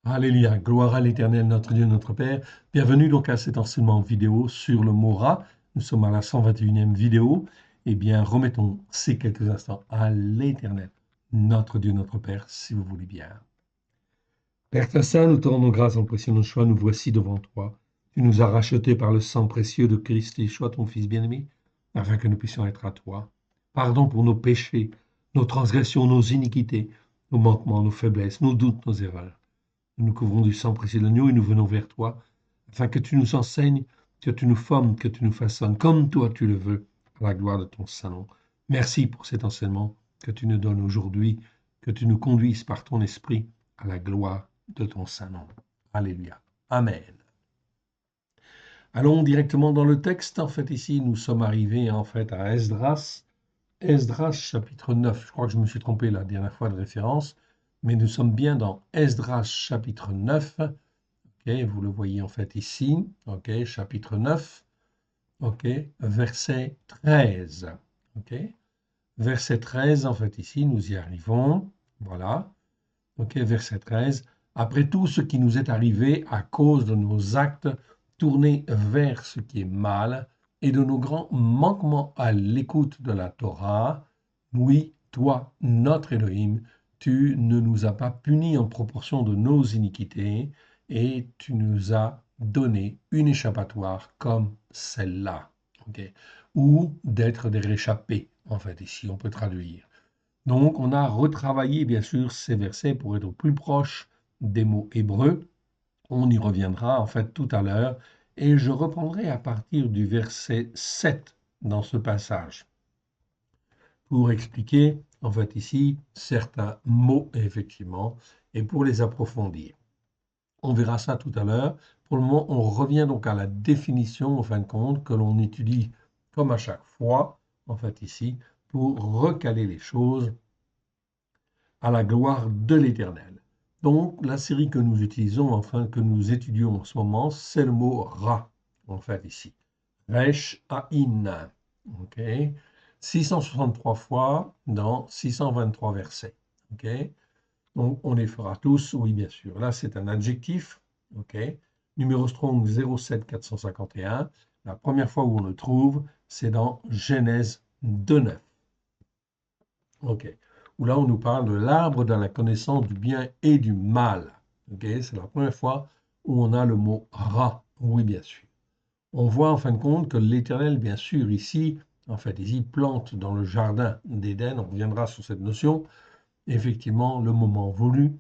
Alléluia, gloire à l'Éternel, notre Dieu, notre Père. Bienvenue donc à cet enseignement vidéo sur le mot rat. Nous sommes à la 121e vidéo. Eh bien, remettons ces quelques instants à l'Éternel, notre Dieu, notre Père, si vous voulez bien. Père très saint, nous te rendons grâce en précieux nom choix, nous voici devant toi. Tu nous as rachetés par le sang précieux de Christ Yeshua, ton Fils bien-aimé, afin que nous puissions être à toi. Pardon pour nos péchés, nos transgressions, nos iniquités, nos manquements, nos faiblesses, nos doutes, nos erreurs. Nous nous couvrons du sang précieux de l'agneau et nous venons vers toi, afin que tu nous enseignes, que tu nous formes, que tu nous façonnes, comme toi tu le veux, à la gloire de ton Saint-Nom. Merci pour cet enseignement que tu nous donnes aujourd'hui, que tu nous conduises par ton esprit à la gloire de ton Saint-Nom. Alléluia. Amen. Allons directement dans le texte. En fait, ici, nous sommes arrivés en fait à Esdras. Esdras, chapitre 9. Je crois que je me suis trompé la dernière fois de référence, mais nous sommes bien dans Esdras, chapitre 9. Okay, vous le voyez en fait ici, okay, chapitre 9, okay, verset 13. Okay. Verset 13, en fait ici, nous y arrivons. Voilà, okay, verset 13. Après tout ce qui nous est arrivé à cause de nos actes tournés vers ce qui est mal et de nos grands manquements à l'écoute de la Torah, oui, toi, notre Elohim, tu ne nous as pas punis en proportion de nos iniquités, et tu nous as donné une échappatoire comme celle-là, okay? Ou d'être des réchappés, en fait, ici on peut traduire. Donc on a retravaillé bien sûr ces versets pour être plus proche des mots hébreux. On y reviendra en fait tout à l'heure, et je reprendrai à partir du verset 7 dans ce passage pour expliquer en fait ici certains mots effectivement et pour les approfondir. On verra ça tout à l'heure. Pour le moment, on revient donc à la définition, en fin de compte, que l'on étudie comme à chaque fois, en fait ici, pour recaler les choses à la gloire de l'Éternel. Donc, la série que nous utilisons, enfin, que nous étudions en ce moment, c'est le mot Ra, en fait ici. Resh Aïn, ok, 663 fois dans 623 versets, ok. Donc, on les fera tous, oui, bien sûr. Là, c'est un adjectif, OK. Numéro Strong 07451. La première fois où on le trouve, c'est dans Genèse 2.9. OK. Où là, on nous parle de l'arbre de la connaissance du bien et du mal. OK. C'est la première fois où on a le mot Ra, oui, bien sûr. On voit en fin de compte que l'Éternel, bien sûr, ici, en fait, ici, plante dans le jardin d'Éden, on reviendra sur cette notion, effectivement, le moment voulu.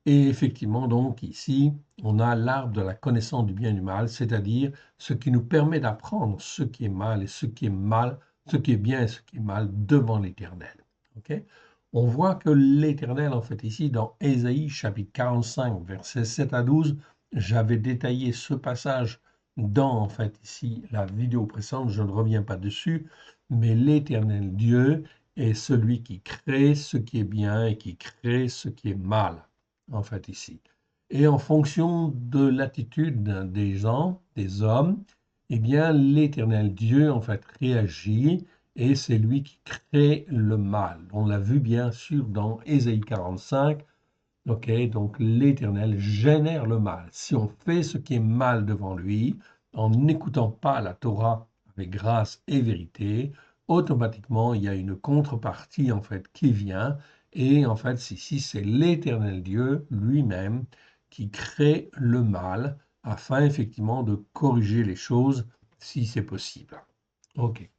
Et effectivement, donc, ici, on a l'arbre de la connaissance du bien et du mal, c'est-à-dire ce qui nous permet d'apprendre ce qui est mal et ce qui est mal, ce qui est bien et ce qui est mal devant l'Éternel. Okay. On voit que l'Éternel, en fait, ici, dans Ésaïe, chapitre 45, versets 7 à 12, j'avais détaillé ce passage dans, en fait, ici, la vidéo précédente, je ne reviens pas dessus, mais l'Éternel Dieu est celui qui crée ce qui est bien et qui crée ce qui est mal, en fait, ici. Et en fonction de l'attitude des gens, des hommes, eh bien, l'Éternel Dieu, en fait, réagit et c'est lui qui crée le mal. On l'a vu, bien sûr, dans Ésaïe 45. Ok, donc l'Éternel génère le mal. Si on fait ce qui est mal devant lui, en n'écoutant pas la Torah avec grâce et vérité, automatiquement, il y a une contrepartie, en fait, qui vient. Et en fait, si c'est l'Éternel Dieu lui-même qui crée le mal afin, effectivement, de corriger les choses si c'est possible. OK.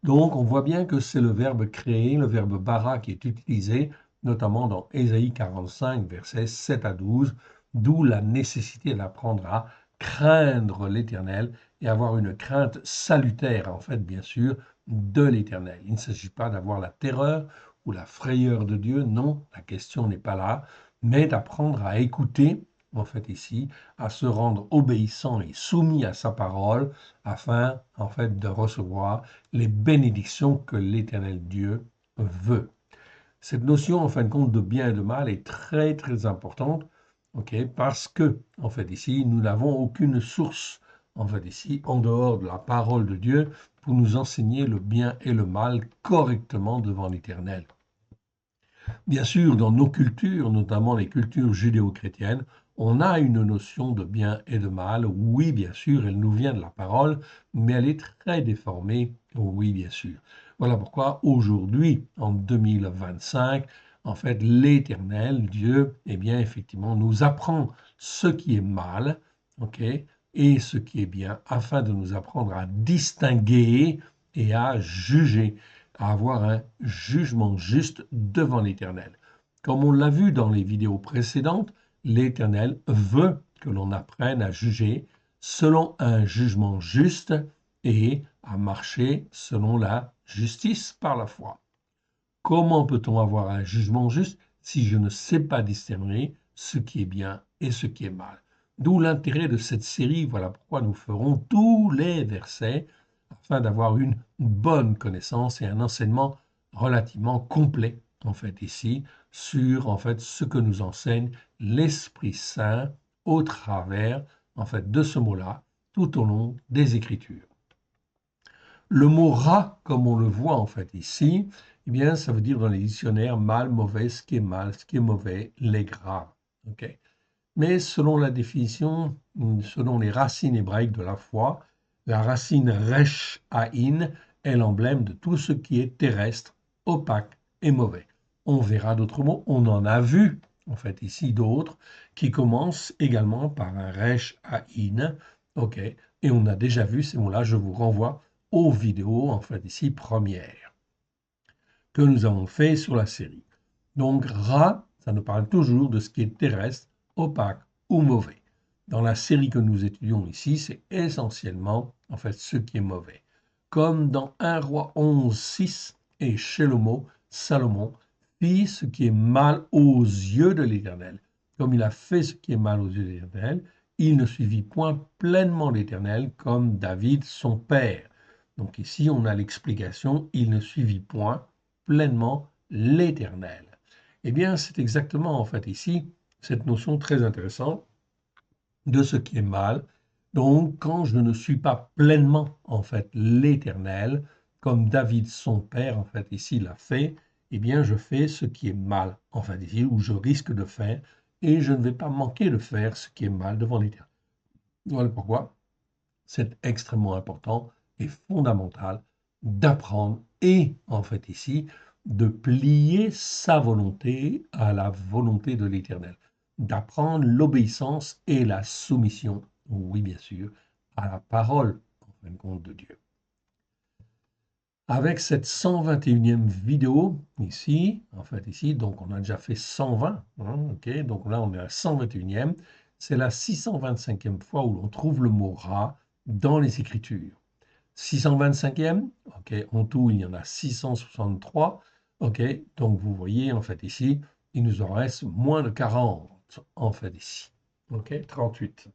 Donc, on voit bien que c'est le verbe créer, le verbe bara qui est utilisé, notamment dans Ésaïe 45, versets 7 à 12, d'où la nécessité d'apprendre à craindre l'Éternel et avoir une crainte salutaire, en fait, bien sûr, de l'Éternel. Il ne s'agit pas d'avoir la terreur ou la frayeur de Dieu, non, la question n'est pas là, mais d'apprendre à écouter, en fait, ici, à se rendre obéissant et soumis à sa parole, afin, en fait, de recevoir les bénédictions que l'Éternel Dieu veut. Cette notion, en fin de compte, de bien et de mal est très, très importante, okay, parce que, en fait, ici, nous n'avons aucune source, en fait, ici, en dehors de la parole de Dieu, pour nous enseigner le bien et le mal correctement devant l'Éternel. Bien sûr, dans nos cultures, notamment les cultures judéo-chrétiennes, on a une notion de bien et de mal. Oui, bien sûr, elle nous vient de la parole, mais elle est très déformée. Oui, bien sûr. Voilà pourquoi aujourd'hui, en 2025, en fait, l'Éternel, Dieu, eh bien, effectivement, nous apprend ce qui est mal, ok, et ce qui est bien, afin de nous apprendre à distinguer et à juger, à avoir un jugement juste devant l'Éternel. Comme on l'a vu dans les vidéos précédentes, l'Éternel veut que l'on apprenne à juger selon un jugement juste et à marcher selon la justice par la foi. Comment peut-on avoir un jugement juste si je ne sais pas discerner ce qui est bien et ce qui est mal? D'où l'intérêt de cette série, voilà pourquoi nous ferons tous les versets afin d'avoir une bonne connaissance et un enseignement relativement complet, en fait, ici, sur, en fait, ce que nous enseigne l'Esprit Saint au travers, en fait, de ce mot-là, tout au long des Écritures. Le mot rat, comme on le voit en fait ici, eh bien, ça veut dire dans les dictionnaires mal, mauvais, ce qui est mal, ce qui est mauvais, les gras. Ok. Mais selon la définition, selon les racines hébraïques de la foi, la racine resh haïn est l'emblème de tout ce qui est terrestre, opaque et mauvais. On verra d'autres mots, on en a vu en fait ici d'autres qui commencent également par un resh haïn, ok, et on a déjà vu ces mots-là, je vous renvoie aux vidéos en fait ici premières que nous avons fait sur la série. Donc Ra, ça nous parle toujours de ce qui est terrestre, opaque ou mauvais. Dans la série que nous étudions ici, c'est essentiellement en fait ce qui est mauvais. Comme dans 1 Roi 11, 6 et Salomon fit ce qui est mal aux yeux de l'Éternel. Comme il a fait ce qui est mal aux yeux de l'Éternel, il ne suivit point pleinement l'Éternel comme David son père. Donc ici, on a l'explication, il ne suivit point pleinement l'Éternel. Eh bien, c'est exactement en fait ici cette notion très intéressante de ce qui est mal. Donc, quand je ne suis pas pleinement en fait l'Éternel, comme David son père en fait ici l'a fait, eh bien, je fais ce qui est mal en fait ici, ou je risque de faire, et je ne vais pas manquer de faire ce qui est mal devant l'Éternel. Voilà pourquoi c'est extrêmement important et fondamental d'apprendre et en fait ici de plier sa volonté à la volonté de l'Éternel, d'apprendre l'obéissance et la soumission, oui bien sûr, à la parole en fin de compte de Dieu. Avec cette 121e vidéo ici, en fait ici, donc on a déjà fait 120, hein, ok, donc là on est à 121e, c'est la 625e fois où l'on trouve le mot rat dans les Écritures. 625e, ok, en tout il y en a 663, ok, donc vous voyez en fait ici, il nous en reste moins de 40 en fait ici, ok, 38.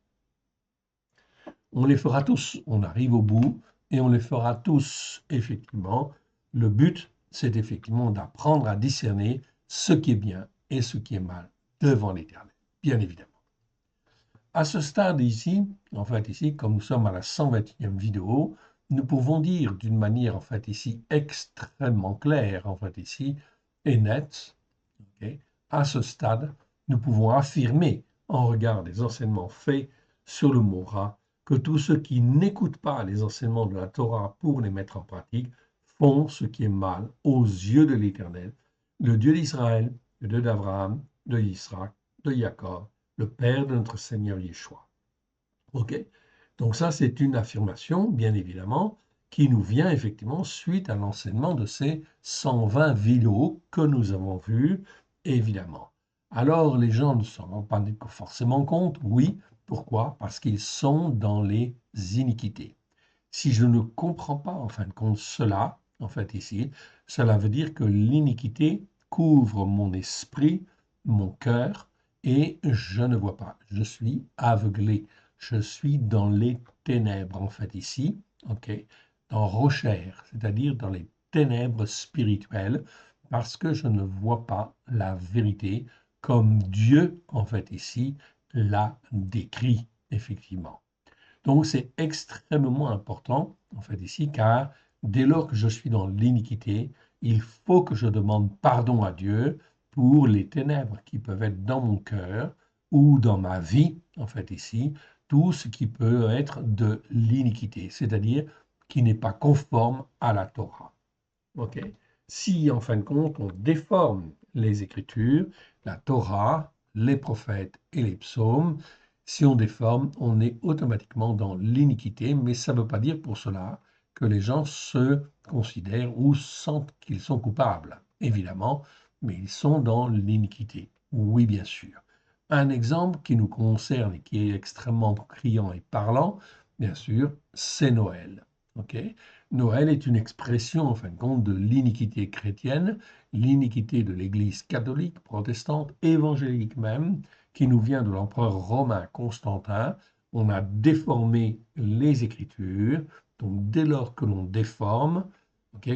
On les fera tous, on arrive au bout et on les fera tous effectivement. Le but, c'est effectivement d'apprendre à discerner ce qui est bien et ce qui est mal devant l'Éternel, bien évidemment. À ce stade ici, en fait ici, comme nous sommes à la 121e vidéo, nous pouvons dire d'une manière en fait ici extrêmement claire, en fait ici, et nette, okay, à ce stade, nous pouvons affirmer en regard des enseignements faits sur le mot rat que tous ceux qui n'écoutent pas les enseignements de la Torah pour les mettre en pratique font ce qui est mal aux yeux de l'Éternel, le Dieu d'Israël, le Dieu d'Abraham, de Isaac, de Jacob, le Père de notre Seigneur Yeshua. Ok. Donc ça, c'est une affirmation, bien évidemment, qui nous vient effectivement suite à l'enseignement de ces 120 vidéos que nous avons vues, évidemment. Alors, les gens ne s'en rendent pas forcément compte, oui. Pourquoi? Parce qu'ils sont dans les iniquités. Si je ne comprends pas, en fin de compte, cela, en fait, ici, cela veut dire que l'iniquité couvre mon esprit, mon cœur, et je ne vois pas. Je suis aveuglé. Je suis dans les ténèbres, en fait, ici, ok, dans Rocher, c'est-à-dire dans les ténèbres spirituelles, parce que je ne vois pas la vérité comme Dieu, en fait, ici, l'a décrit, effectivement. Donc c'est extrêmement important, en fait, ici, car dès lors que je suis dans l'iniquité, il faut que je demande pardon à Dieu pour les ténèbres qui peuvent être dans mon cœur ou dans ma vie, en fait ici, tout ce qui peut être de l'iniquité, c'est-à-dire qui n'est pas conforme à la Torah. Ok. Si en fin de compte on déforme les Écritures, la Torah, les prophètes et les psaumes, si on déforme, on est automatiquement dans l'iniquité, mais ça ne veut pas dire pour cela que les gens se considèrent ou sentent qu'ils sont coupables, évidemment, mais ils sont dans l'iniquité. Oui, bien sûr. Un exemple qui nous concerne et qui est extrêmement criant et parlant, bien sûr, c'est Noël. Ok. Noël est une expression, en fin de compte, de l'iniquité chrétienne, l'iniquité de l'Église catholique, protestante, évangélique même, qui nous vient de l'empereur romain Constantin. On a déformé les Écritures. Donc, dès lors que l'on déforme,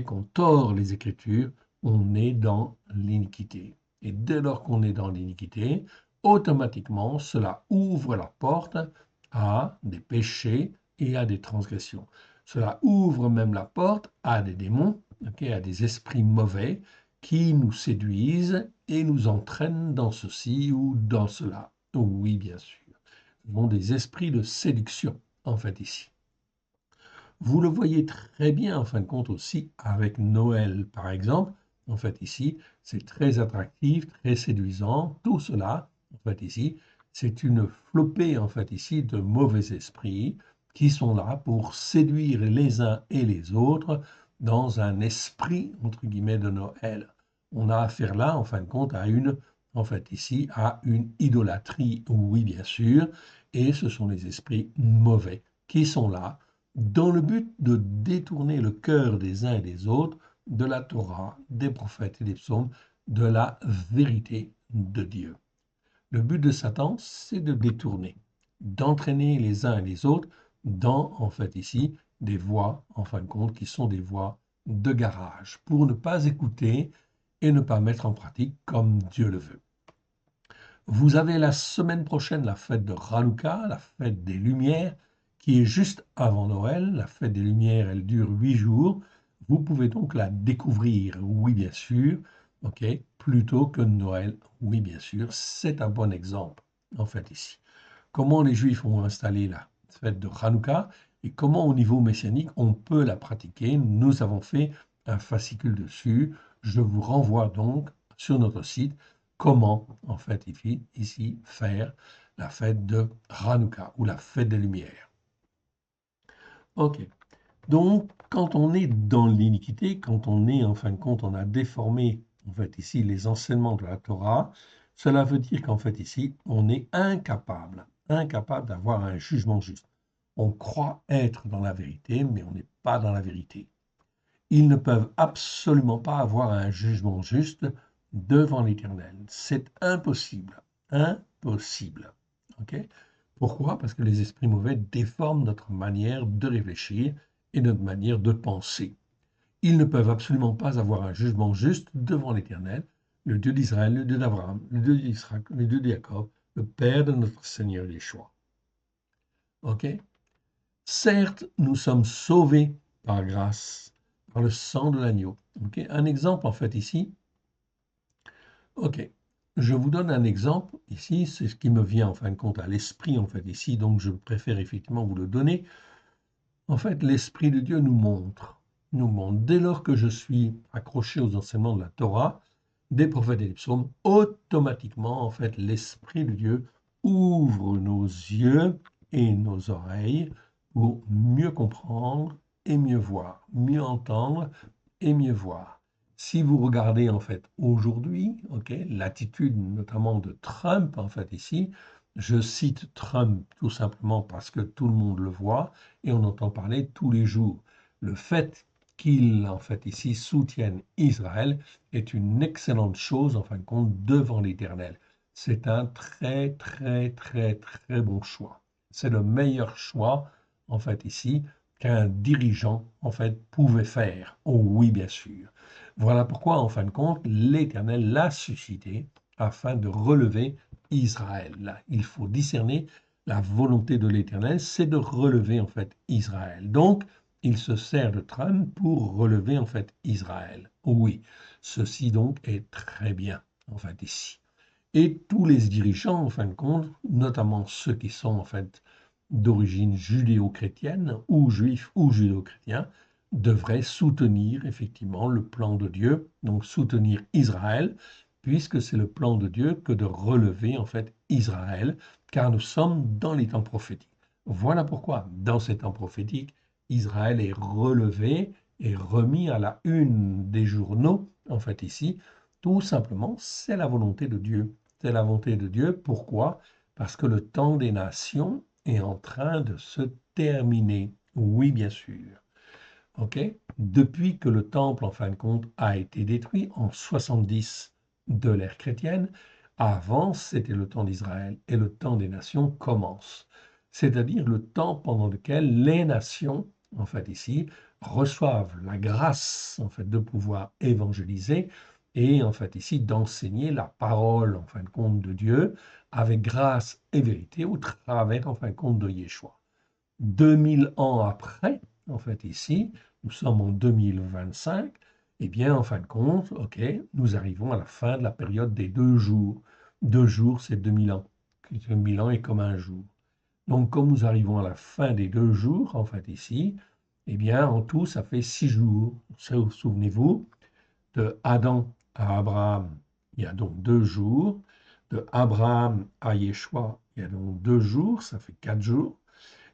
qu'on tord les Écritures, on est dans l'iniquité. Et dès lors qu'on est dans l'iniquité, automatiquement, cela ouvre la porte à des péchés et à des transgressions. Cela ouvre même la porte à des démons, à des esprits mauvais qui nous séduisent et nous entraînent dans ceci ou dans cela. Oui, bien sûr. Ce sont des esprits de séduction, en fait, ici. Vous le voyez très bien, en fin de compte, aussi avec Noël, par exemple. En fait, ici, c'est très attractif, très séduisant. Tout cela, en fait, ici, c'est une flopée, en fait, ici, de mauvais esprits qui sont là pour séduire les uns et les autres dans un esprit, entre guillemets, de Noël. On a affaire là, en fin de compte, en fait, ici, à une idolâtrie, oui, bien sûr, et ce sont les esprits mauvais qui sont là dans le but de détourner le cœur des uns et des autres de la Torah, des prophètes et des psaumes, de la vérité de Dieu. Le but de Satan, c'est de détourner, d'entraîner les uns et les autres dans, en fait ici, des voies, en fin de compte, qui sont des voies de garage, pour ne pas écouter et ne pas mettre en pratique comme Dieu le veut. Vous avez la semaine prochaine la fête de Hanouka, la fête des Lumières, qui est juste avant Noël. La fête des Lumières, elle dure 8 jours. Vous pouvez donc la découvrir, oui bien sûr, ok, plutôt que Noël, oui bien sûr. C'est un bon exemple, en fait, ici. Comment les Juifs ont installé la fête de Hanouka et comment au niveau messianique on peut la pratiquer. Nous avons fait un fascicule dessus. Je vous renvoie donc sur notre site comment, en fait, ici, faire la fête de Hanouka ou la fête des Lumières. Ok. Donc, quand on est dans l'iniquité, quand on est, en fin de compte, on a déformé, en fait, ici, les enseignements de la Torah, cela veut dire qu'en fait, ici, on est incapable d'avoir un jugement juste. On croit être dans la vérité, mais on n'est pas dans la vérité. Ils ne peuvent absolument pas avoir un jugement juste devant l'Éternel. C'est impossible. Impossible. Ok. Pourquoi? Parce que les esprits mauvais déforment notre manière de réfléchir et notre manière de penser. Ils ne peuvent absolument pas avoir un jugement juste devant l'Éternel, le Dieu d'Israël, le Dieu d'Abraham, le Dieu d'Israël, le Dieu de Jacob, le Père de notre Seigneur Yeshua. Ok? Certes, nous sommes sauvés par grâce, par le sang de l'agneau. Okay? Un exemple, en fait, ici. Ok. Je vous donne un exemple ici, c'est ce qui me vient en fin de compte à l'esprit, en fait, ici, donc je préfère effectivement vous le donner. En fait, l'Esprit de Dieu nous montre, dès lors que je suis accroché aux enseignements de la Torah, des prophètes et des psaumes, automatiquement, en fait, l'Esprit de Dieu ouvre nos yeux et nos oreilles pour mieux comprendre et mieux voir, mieux entendre et mieux voir. Si vous regardez, en fait, aujourd'hui, ok, l'attitude notamment de Trump, en fait, ici, je cite Trump tout simplement parce que tout le monde le voit, et on entend parler tous les jours. Le fait qu'il, en fait, ici, soutienne Israël est une excellente chose, en fin de compte, devant l'Éternel. C'est un très, très, très, très bon choix. C'est le meilleur choix, en fait, ici, qu'un dirigeant, en fait, pouvait faire. Oh oui, bien sûr. Voilà pourquoi, en fin de compte, l'Éternel l'a suscité afin de relever Israël. Là, il faut discerner la volonté de l'Éternel, c'est de relever en fait Israël. Donc, il se sert de Trump pour relever en fait Israël. Oui, ceci donc est très bien. en fait, ici. Et tous les dirigeants, en fin de compte, notamment ceux qui sont en fait d'origine judéo-chrétienne ou juifs ou judéo-chrétiens, devraient soutenir effectivement le plan de Dieu, donc soutenir Israël, puisque c'est le plan de Dieu que de relever en fait Israël, car nous sommes dans les temps prophétiques. Voilà pourquoi, dans ces temps prophétiques, Israël est relevé et remis à la une des journaux, en fait ici, tout simplement, c'est la volonté de Dieu. C'est la volonté de Dieu. Pourquoi? Parce que le temps des nations est en train de se terminer. Oui, bien sûr. OK? Depuis que le temple, en fin de compte, a été détruit en 70 de l'ère chrétienne, avant, c'était le temps d'Israël et le temps des nations commence. C'est-à-dire le temps pendant lequel les nations, en fait ici, reçoivent la grâce, en fait, de pouvoir évangéliser et, en fait ici, d'enseigner la parole, en fin de compte, de Dieu avec grâce et vérité au travers, en fin de compte, de Yeshua. 2000 ans après, en fait ici, nous sommes en 2025, eh bien, en fin de compte, OK, nous arrivons à la fin de la période des 2 jours. 2 jours, c'est 2000 ans. 2000 ans est comme un jour. Donc, comme nous arrivons à la fin des 2 jours, en fait ici, eh bien, en tout, ça fait 6 jours. Souvenez-vous, de Adam à Abraham, il y a donc 2 jours. De Abraham à Yeshua, il y a donc 2 jours, ça fait 4 jours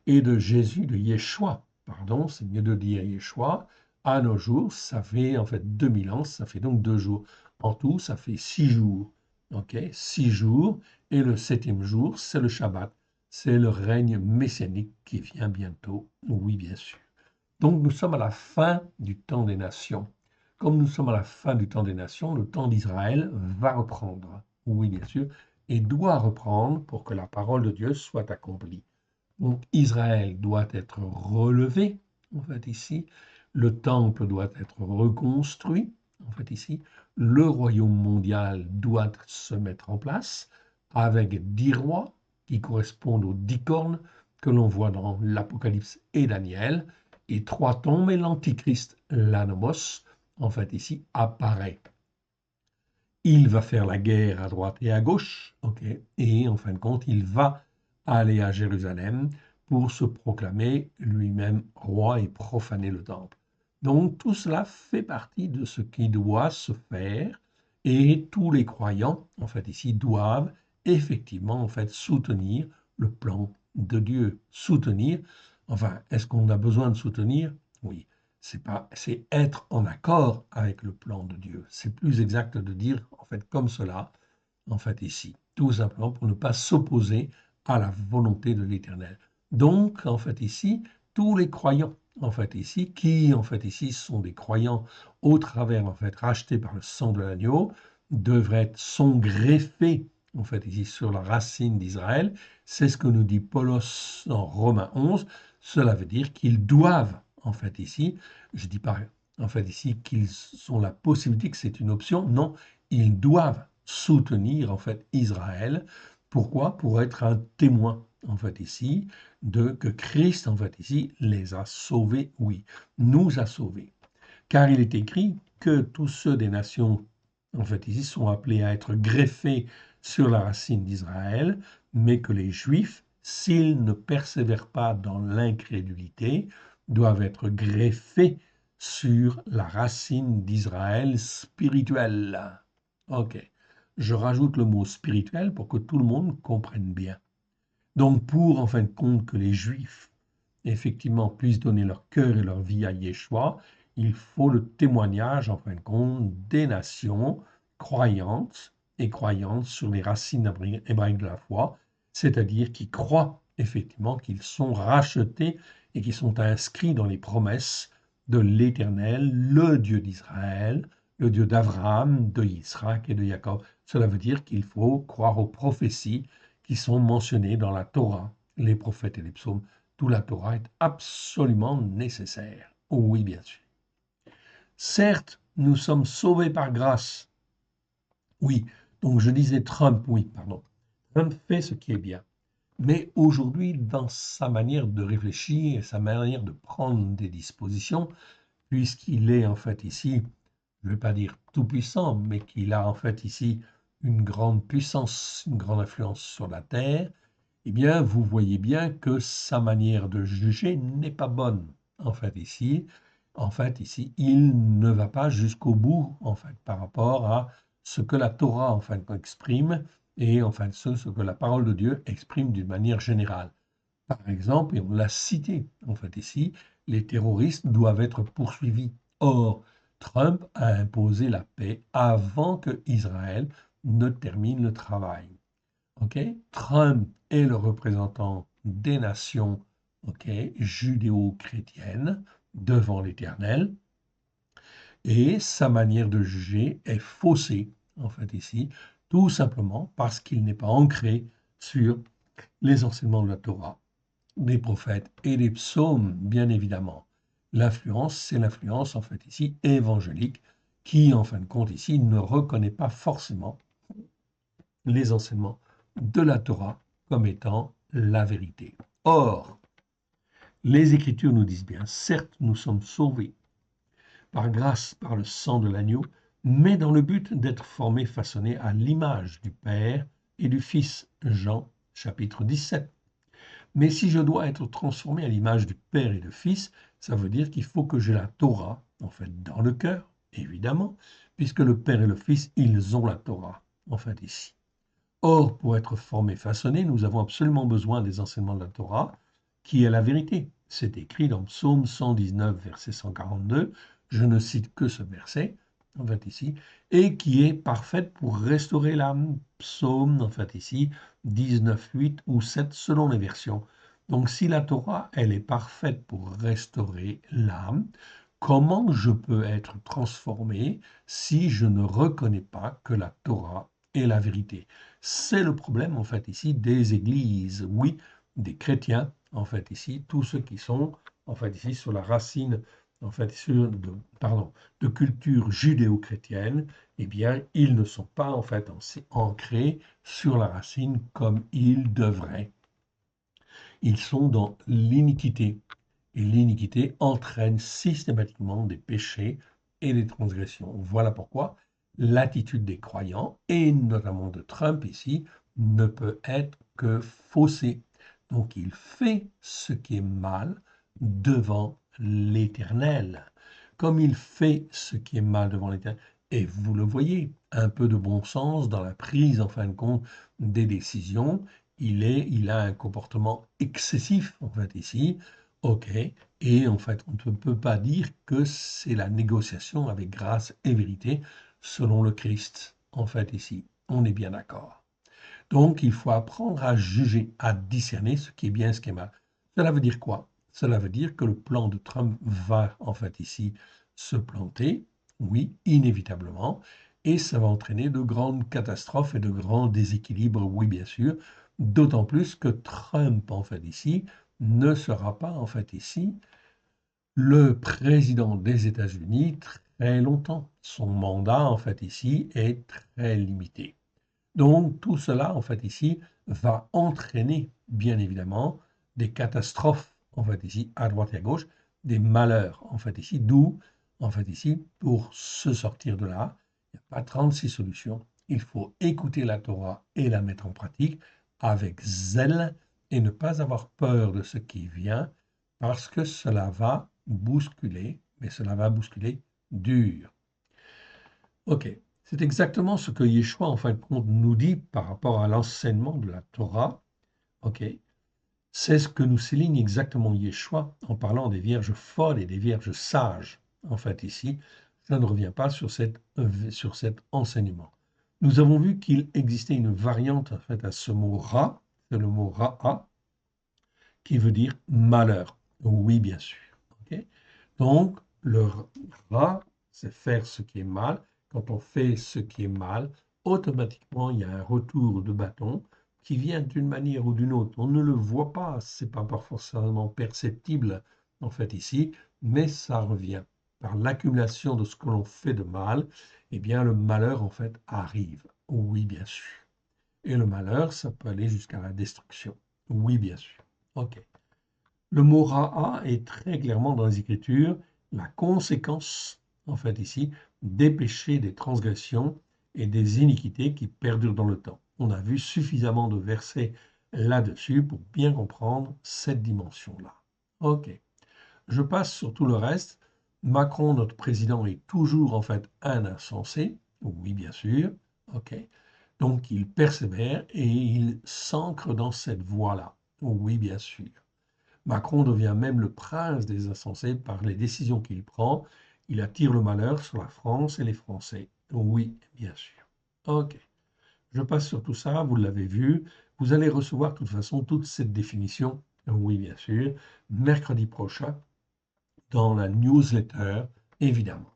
et de Jésus, de Yeshua, pardon, c'est mieux de dire Yeshua, à nos jours, ça fait en fait 2000 ans, ça fait donc 2 jours. En tout, ça fait 6 jours. OK, 6 jours. Et le 7e jour, c'est le Shabbat. C'est le règne messianique qui vient bientôt. Oui, bien sûr. Donc, nous sommes à la fin du temps des nations. Comme nous sommes à la fin du temps des nations, le temps d'Israël va reprendre. Oui, bien sûr. Et doit reprendre pour que la parole de Dieu soit accomplie. Donc Israël doit être relevé, en fait ici, le temple doit être reconstruit, en fait ici, le royaume mondial doit se mettre en place avec 10 rois qui correspondent aux 10 cornes que l'on voit dans l'Apocalypse et Daniel, et 3 tombes et l'Antichrist, l'Anomos, en fait ici, apparaît. Il va faire la guerre à droite et à gauche, ok, et en fin de compte, il va aller à Jérusalem pour se proclamer lui-même roi et profaner le temple. Donc tout cela fait partie de ce qui doit se faire et tous les croyants, en fait ici, doivent effectivement en fait soutenir le plan de Dieu. Soutenir, enfin, est-ce qu'on a besoin de soutenir? Oui, c'est être en accord avec le plan de Dieu. C'est plus exact de dire en fait comme cela, en fait ici, tout simplement pour ne pas s'opposer à la volonté de l'Éternel. Donc en fait ici, tous les croyants en fait ici, qui en fait ici sont des croyants au travers en fait rachetés par le sang de l'agneau, sont greffés en fait ici sur la racine d'Israël. C'est ce que nous dit Paulos dans Romains 11. Cela veut dire qu'ils doivent en fait ici, je dis pas en fait ici qu'ils ont la possibilité que c'est une option, non, ils doivent soutenir en fait Israël. Pourquoi? Pour être un témoin en fait ici de que Christ en fait ici les a sauvés, oui, nous a sauvés. Car il est écrit que tous ceux des nations en fait ici sont appelés à être greffés sur la racine d'Israël, mais que les Juifs, s'ils ne persévèrent pas dans l'incrédulité, doivent être greffés sur la racine d'Israël spirituelle. Ok, je rajoute le mot spirituel pour que tout le monde comprenne bien. Donc pour en fin de compte que les Juifs effectivement puissent donner leur cœur et leur vie à Yeshua, il faut le témoignage en fin de compte des nations croyantes et croyantes sur les racines hébraïques de la foi, c'est-à-dire qui croient effectivement qu'ils sont rachetés et qui sont inscrits dans les promesses de l'Éternel, le Dieu d'Israël, le Dieu d'Abraham, de Isaac et de Jacob. Cela veut dire qu'il faut croire aux prophéties qui sont mentionnées dans la Torah, les prophètes et les psaumes. Tout la Torah est absolument nécessaire. Oh oui, bien sûr. Certes, nous sommes sauvés par grâce. Oui, donc je disais Trump, oui, pardon. Trump fait ce qui est bien. Mais aujourd'hui, dans sa manière de réfléchir et sa manière de prendre des dispositions, puisqu'il est en fait ici, je ne vais pas dire tout puissant, mais qu'il a en fait ici une grande puissance, une grande influence sur la terre, eh bien, vous voyez bien que sa manière de juger n'est pas bonne. En fait, ici, il ne va pas jusqu'au bout, en fait, par rapport à ce que la Torah, en fait, exprime et, en fait, ce que la parole de Dieu exprime d'une manière générale. Par exemple, et on l'a cité, en fait, ici, les terroristes doivent être poursuivis. Or, Trump a imposé la paix avant que Israël ne termine le travail. Ok, Trump est le représentant des nations, ok, judéo-chrétiennes devant l'Éternel et sa manière de juger est faussée, en fait, ici, tout simplement parce qu'il n'est pas ancré sur les enseignements de la Torah, des prophètes et des psaumes, bien évidemment. L'influence, c'est l'influence, en fait, ici, évangélique, qui, en fin de compte, ici, ne reconnaît pas forcément les enseignements de la Torah comme étant la vérité. Or, les Écritures nous disent bien, certes, nous sommes sauvés par grâce, par le sang de l'agneau, mais dans le but d'être formés, façonnés à l'image du Père et du Fils. Jean chapitre 17. Mais si je dois être transformé à l'image du Père et du Fils, ça veut dire qu'il faut que j'ai la Torah, en fait, dans le cœur, évidemment, puisque le Père et le Fils, ils ont la Torah, en fait, ici. Or, pour être formé, façonné, nous avons absolument besoin des enseignements de la Torah, qui est la vérité. C'est écrit dans Psaume 119, verset 142, je ne cite que ce verset, en fait ici, et qui est parfaite pour restaurer l'âme. Psaume, en fait ici, 19, 8 ou 7 selon les versions. Donc si la Torah, elle est parfaite pour restaurer l'âme, comment je peux être transformé si je ne reconnais pas que la Torah est la vérité? C'est le problème, en fait, ici, des églises, oui, des chrétiens, en fait, ici, tous ceux qui sont, en fait, ici, sur la racine, en fait, de culture judéo-chrétienne, eh bien, ils ne sont pas, en fait, ancrés sur la racine comme ils devraient. Ils sont dans l'iniquité. Et l'iniquité entraîne systématiquement des péchés et des transgressions. Voilà pourquoi l'attitude des croyants, et notamment de Trump ici, ne peut être que faussée. Donc il fait ce qui est mal devant l'Éternel. Comme il fait ce qui est mal devant l'Éternel, et vous le voyez, un peu de bon sens dans la prise, en fin de compte, des décisions, il a un comportement excessif, en fait, ici, ok, et en fait, on ne peut pas dire que c'est la négociation avec grâce et vérité selon le Christ, en fait, ici. On est bien d'accord. Donc, il faut apprendre à juger, à discerner ce qui est bien et ce qui est mal. Cela veut dire quoi? Cela veut dire que le plan de Trump va, en fait, ici, se planter, oui, inévitablement, et ça va entraîner de grandes catastrophes et de grands déséquilibres, oui, bien sûr, d'autant plus que Trump, en fait, ici, ne sera pas, en fait, ici, le président des États-Unis très longtemps. Son mandat, en fait, ici, est très limité. Donc tout cela, en fait, ici, va entraîner, bien évidemment, des catastrophes, en fait, ici, à droite et à gauche, des malheurs, en fait, ici, d'où, en fait, ici, pour se sortir de là, il n'y a pas 36 solutions. Il faut écouter la Torah et la mettre en pratique avec zèle et ne pas avoir peur de ce qui vient, parce que cela va bousculer, mais cela va bousculer dur. Ok, c'est exactement ce que Yeshua, en fin de compte, nous dit par rapport à l'enseignement de la Torah. Ok, c'est ce que nous souligne exactement Yeshua en parlant des vierges folles et des vierges sages. En fait, ici, ça ne revient pas sur cet enseignement. Nous avons vu qu'il existait une variante en fait à ce mot ra, c'est le mot ra'a, qui veut dire malheur. Oui, bien sûr. Ok, donc, le ra, c'est faire ce qui est mal. Quand on fait ce qui est mal, automatiquement, il y a un retour de bâton qui vient d'une manière ou d'une autre. On ne le voit pas, c'est pas forcément perceptible, en fait, ici, mais ça revient. Par l'accumulation de ce que l'on fait de mal, eh bien, le malheur, en fait, arrive. Oui, bien sûr. Et le malheur, ça peut aller jusqu'à la destruction. Oui, bien sûr. OK. Le mot ra'a est très clairement dans les Écritures la conséquence, en fait ici, des péchés, des transgressions et des iniquités qui perdurent dans le temps. On a vu suffisamment de versets là-dessus pour bien comprendre cette dimension-là. Ok, je passe sur tout le reste. Macron, notre président, est toujours en fait un insensé. Oui, bien sûr. Ok. Donc il persévère et il s'ancre dans cette voie-là. Oui, bien sûr. Macron devient même le prince des insensés par les décisions qu'il prend. Il attire le malheur sur la France et les Français. Oui, bien sûr. Ok. Je passe sur tout ça, vous l'avez vu. Vous allez recevoir de toute façon toute cette définition. Oui, bien sûr. Mercredi prochain dans la newsletter, évidemment.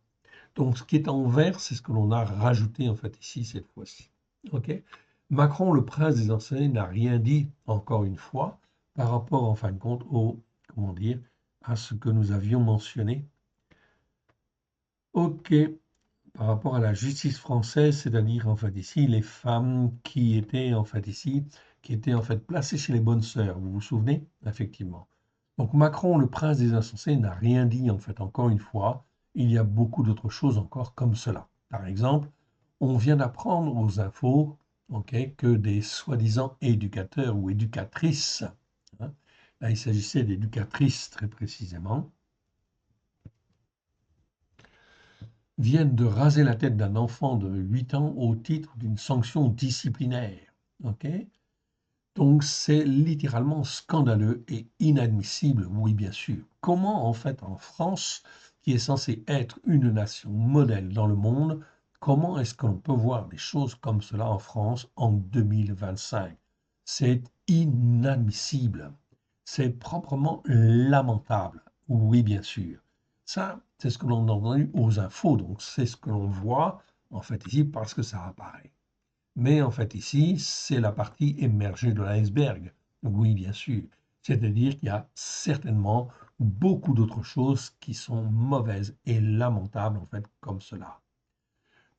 Donc, ce qui est en vert, c'est ce que l'on a rajouté en fait ici cette fois-ci. Ok. Macron, le prince des enseignants, n'a rien dit encore une fois par rapport en fin de compte au, comment dire, à ce que nous avions mentionné. Ok. Par rapport à la justice française, c'est-à-dire en fait ici les femmes qui étaient en fait ici, qui étaient en fait placées chez les bonnes sœurs. Vous vous souvenez? Effectivement. Donc Macron, le prince des insensés, n'a rien dit en fait encore une fois. Il y a beaucoup d'autres choses encore comme cela. Par exemple, on vient d'apprendre aux infos, ok, que des soi-disant éducateurs ou éducatrices, hein, là il s'agissait d'éducatrices très précisément, viennent de raser la tête d'un enfant de 8 ans au titre d'une sanction disciplinaire. Ok. Donc c'est littéralement scandaleux et inadmissible, oui bien sûr. Comment en fait en France, qui est censée être une nation modèle dans le monde, comment est-ce qu'on peut voir des choses comme cela en France en 2025? C'est inadmissible. C'est proprement lamentable, oui bien sûr. Ça, c'est ce que l'on a entendu aux infos, donc c'est ce que l'on voit en fait ici parce que ça apparaît. Mais en fait, ici, c'est la partie émergée de l'iceberg. Oui, bien sûr. C'est-à-dire qu'il y a certainement beaucoup d'autres choses qui sont mauvaises et lamentables, en fait, comme cela.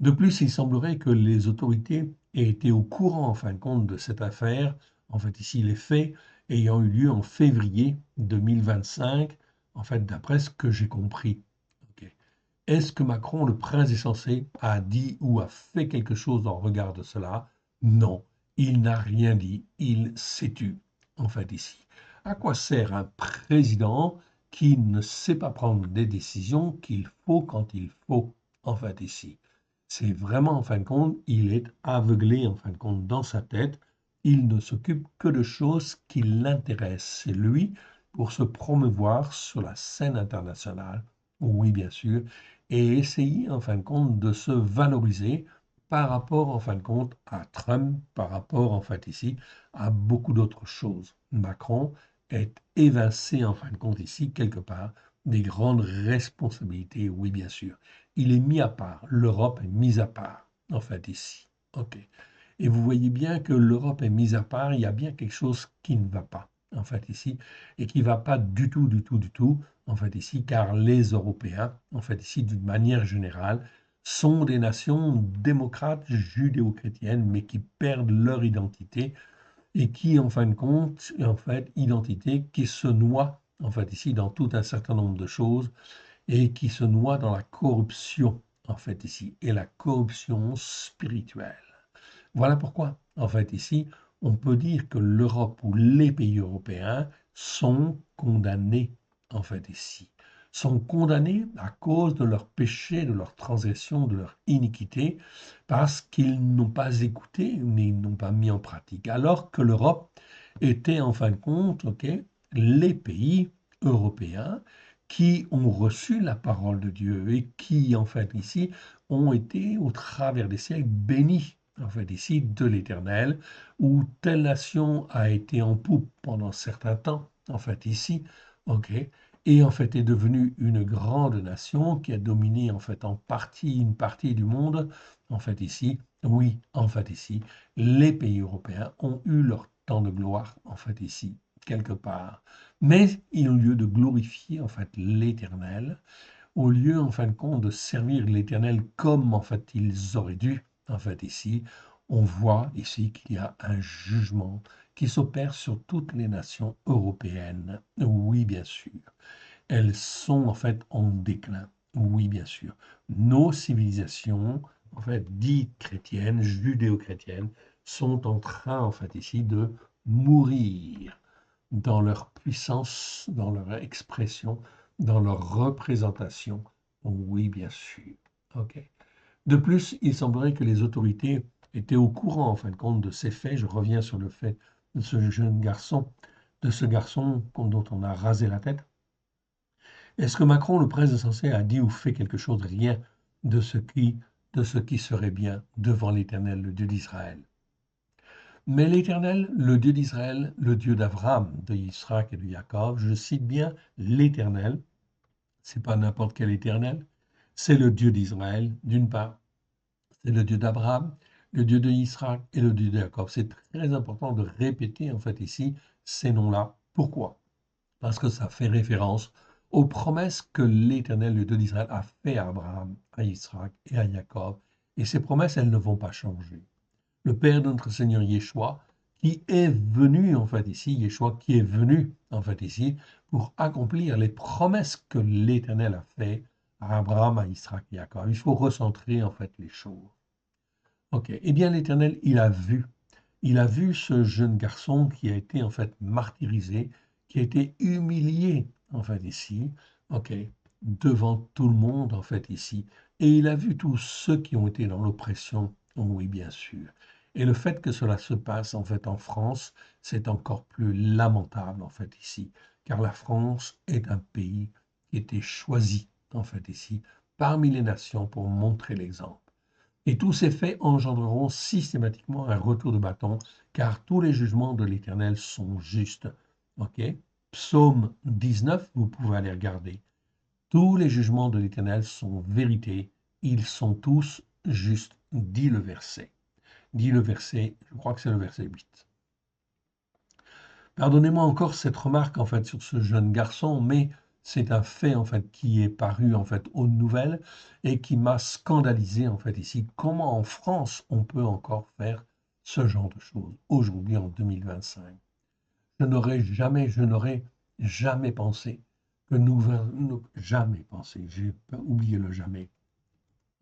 De plus, il semblerait que les autorités aient été au courant, en fin de compte, de cette affaire. En fait, ici, les faits ayant eu lieu en février 2025, en fait, d'après ce que j'ai compris. Ok. Est-ce que Macron, le prince des censés, a dit ou a fait quelque chose en regard de cela? Non, il n'a rien dit, il s'est tu, en fait, ici. À quoi sert un président qui ne sait pas prendre des décisions qu'il faut quand il faut, en fait, ici? C'est vraiment, en fin de compte, il est aveuglé, en fin de compte, dans sa tête. Il ne s'occupe que de choses qui l'intéressent. C'est lui pour se promouvoir sur la scène internationale. Oui, bien sûr, et essayer en fin de compte de se valoriser par rapport en fin de compte à Trump, par rapport en fait ici à beaucoup d'autres choses. Macron est évincé en fin de compte ici quelque part des grandes responsabilités, oui bien sûr. Il est mis à part, l'Europe est mise à part en fait ici. Ok. Et vous voyez bien que l'Europe est mise à part, il y a bien quelque chose qui ne va pas en fait ici et qui ne va pas du tout, du tout, du tout en fait ici, car les Européens, en fait ici, d'une manière générale, sont des nations démocrates judéo-chrétiennes, mais qui perdent leur identité et qui, en fin de compte, en fait, identité qui se noie, en fait ici, dans tout un certain nombre de choses et qui se noie dans la corruption, en fait ici, et la corruption spirituelle. Voilà pourquoi, en fait, ici, on peut dire que l'Europe ou les pays européens sont condamnés, en fait, ici. Sont condamnés à cause de leurs péchés, de leurs transgressions, de leur iniquité, parce qu'ils n'ont pas écouté, mais ils n'ont pas mis en pratique. Alors que l'Europe était, en fin de compte, ok, les pays européens qui ont reçu la parole de Dieu et qui, en fait, ici, ont été, au travers des siècles, bénis en fait ici de l'Éternel, où telle nation a été en poupe pendant certain temps, en fait ici, ok, et en fait est devenue une grande nation qui a dominé en fait en partie une partie du monde, en fait ici, oui, en fait ici, les pays européens ont eu leur temps de gloire, en fait ici, quelque part. Mais au lieu de glorifier en fait l'Éternel, au lieu en fin de compte de servir l'Éternel comme en fait ils auraient dû, en fait ici, on voit ici qu'il y a un jugement qui s'opère sur toutes les nations européennes. Oui, bien sûr. Elles sont en fait en déclin. Oui, bien sûr. Nos civilisations en fait, dites chrétiennes, judéo-chrétiennes, sont en train, en fait, ici, de mourir dans leur puissance, dans leur expression, dans leur représentation. Oui, bien sûr. OK. De plus, il semblerait que les autorités étaient au courant, en fin de compte, de ces faits. Je reviens sur le fait de ce jeune garçon, dont on a rasé la tête. Est-ce que Macron, le prince insensé, a dit ou fait quelque chose? Rien de de ce qui serait bien devant l'Éternel, le Dieu d'Israël. Mais l'Éternel, le Dieu d'Israël, le Dieu d'Abraham, de Isaac et de Jacob, je cite bien l'Éternel, c'est pas n'importe quel Éternel, c'est le Dieu d'Israël, d'une part, c'est le Dieu d'Abraham, le Dieu de Isaac et le Dieu de Jacob. C'est très important de répéter en fait ici ces noms-là. Pourquoi? Parce que ça fait référence aux promesses que l'Éternel, le Dieu d'Israël, a fait à Abraham, à Isaac et à Jacob. Et ces promesses, elles ne vont pas changer. Le Père de notre Seigneur Yeshua, qui est venu en fait ici, Yeshua qui est venu en fait ici, pour accomplir les promesses que l'Éternel a fait à Abraham, à Isaac et à Jacob. Il faut recentrer en fait les choses. Ok, eh bien l'Éternel, il a vu ce jeune garçon qui a été en fait martyrisé, qui a été humilié en fait ici, ok, devant tout le monde en fait ici, et il a vu tous ceux qui ont été dans l'oppression, oui bien sûr. Et le fait que cela se passe en fait en France, c'est encore plus lamentable en fait ici, car la France est un pays qui était choisi en fait ici parmi les nations pour montrer l'exemple. Et tous ces faits engendreront systématiquement un retour de bâton, car tous les jugements de l'Éternel sont justes. Ok? Psaume 19, vous pouvez aller regarder. Tous les jugements de l'Éternel sont vérité, ils sont tous justes, dit le verset. Dit le verset, je crois que c'est le verset 8. Pardonnez-moi encore cette remarque en fait sur ce jeune garçon, mais c'est un fait en fait qui est paru en fait aux nouvelles et qui m'a scandalisé en fait ici. Comment en France on peut encore faire ce genre de choses aujourd'hui en 2025? Je n'aurais jamais pensé que jamais pensé, j'ai oublié le jamais.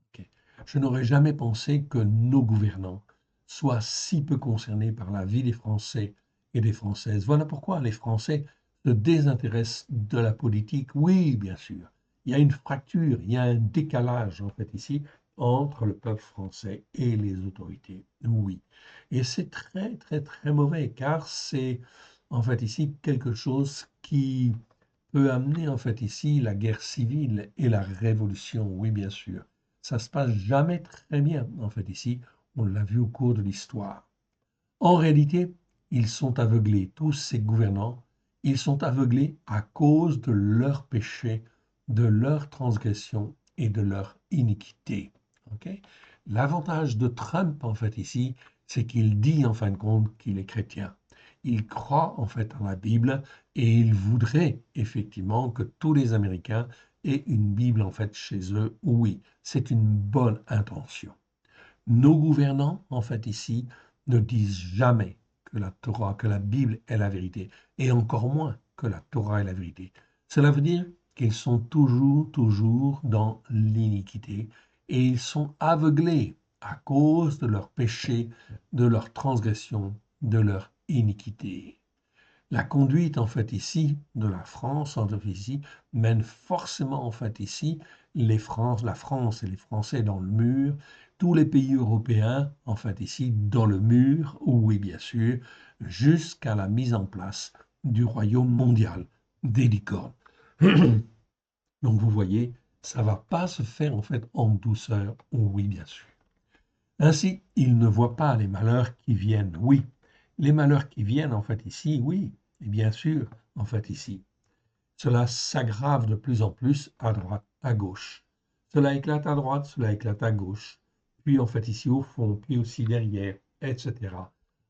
Ok. Je n'aurais jamais pensé que nos gouvernants soient si peu concernés par la vie des Français et des Françaises. Voilà pourquoi les Français se désintéressent de la politique. Oui, bien sûr, il y a une fracture, il y a un décalage en fait ici entre le peuple français et les autorités. Oui. Et c'est très, très, très mauvais car c'est en fait ici quelque chose qui peut amener en fait ici la guerre civile et la révolution. Oui, bien sûr. Ça se passe jamais très bien en fait ici. On l'a vu au cours de l'histoire. En réalité, ils sont aveuglés, tous ces gouvernants, ils sont aveuglés à cause de leurs péchés, de leurs transgressions et de leur iniquité. Ok. L'avantage de Trump, en fait, ici, c'est qu'il dit, en fin de compte, qu'il est chrétien. Il croit, en fait, en la Bible et il voudrait, effectivement, que tous les Américains aient une Bible, en fait, chez eux. Oui, c'est une bonne intention. Nos gouvernants, en fait, ici, ne disent jamais que la Torah, que la Bible est la vérité, et encore moins que la Torah est la vérité. Cela veut dire qu'ils sont toujours, toujours dans l'iniquité, et ils sont aveuglés à cause de leurs péchés, de leurs transgressions, de leur iniquité. La conduite, en fait, ici, de la France, en fait, ici, mène forcément, en fait, ici, la France et les Français dans le mur, tous les pays européens, en fait, ici, dans le mur, oui, bien sûr, jusqu'à la mise en place du royaume mondial des licornes. Donc, vous voyez, ça ne va pas se faire, en fait, en douceur, oui, bien sûr. Ainsi, ils ne voient pas les malheurs qui viennent. Oui, les malheurs qui viennent, en fait, ici, oui, et bien sûr, en fait, ici. Cela s'aggrave de plus en plus à droite, à gauche. Cela éclate à droite, cela éclate à gauche. Puis, en fait, ici, au fond, puis aussi derrière, etc.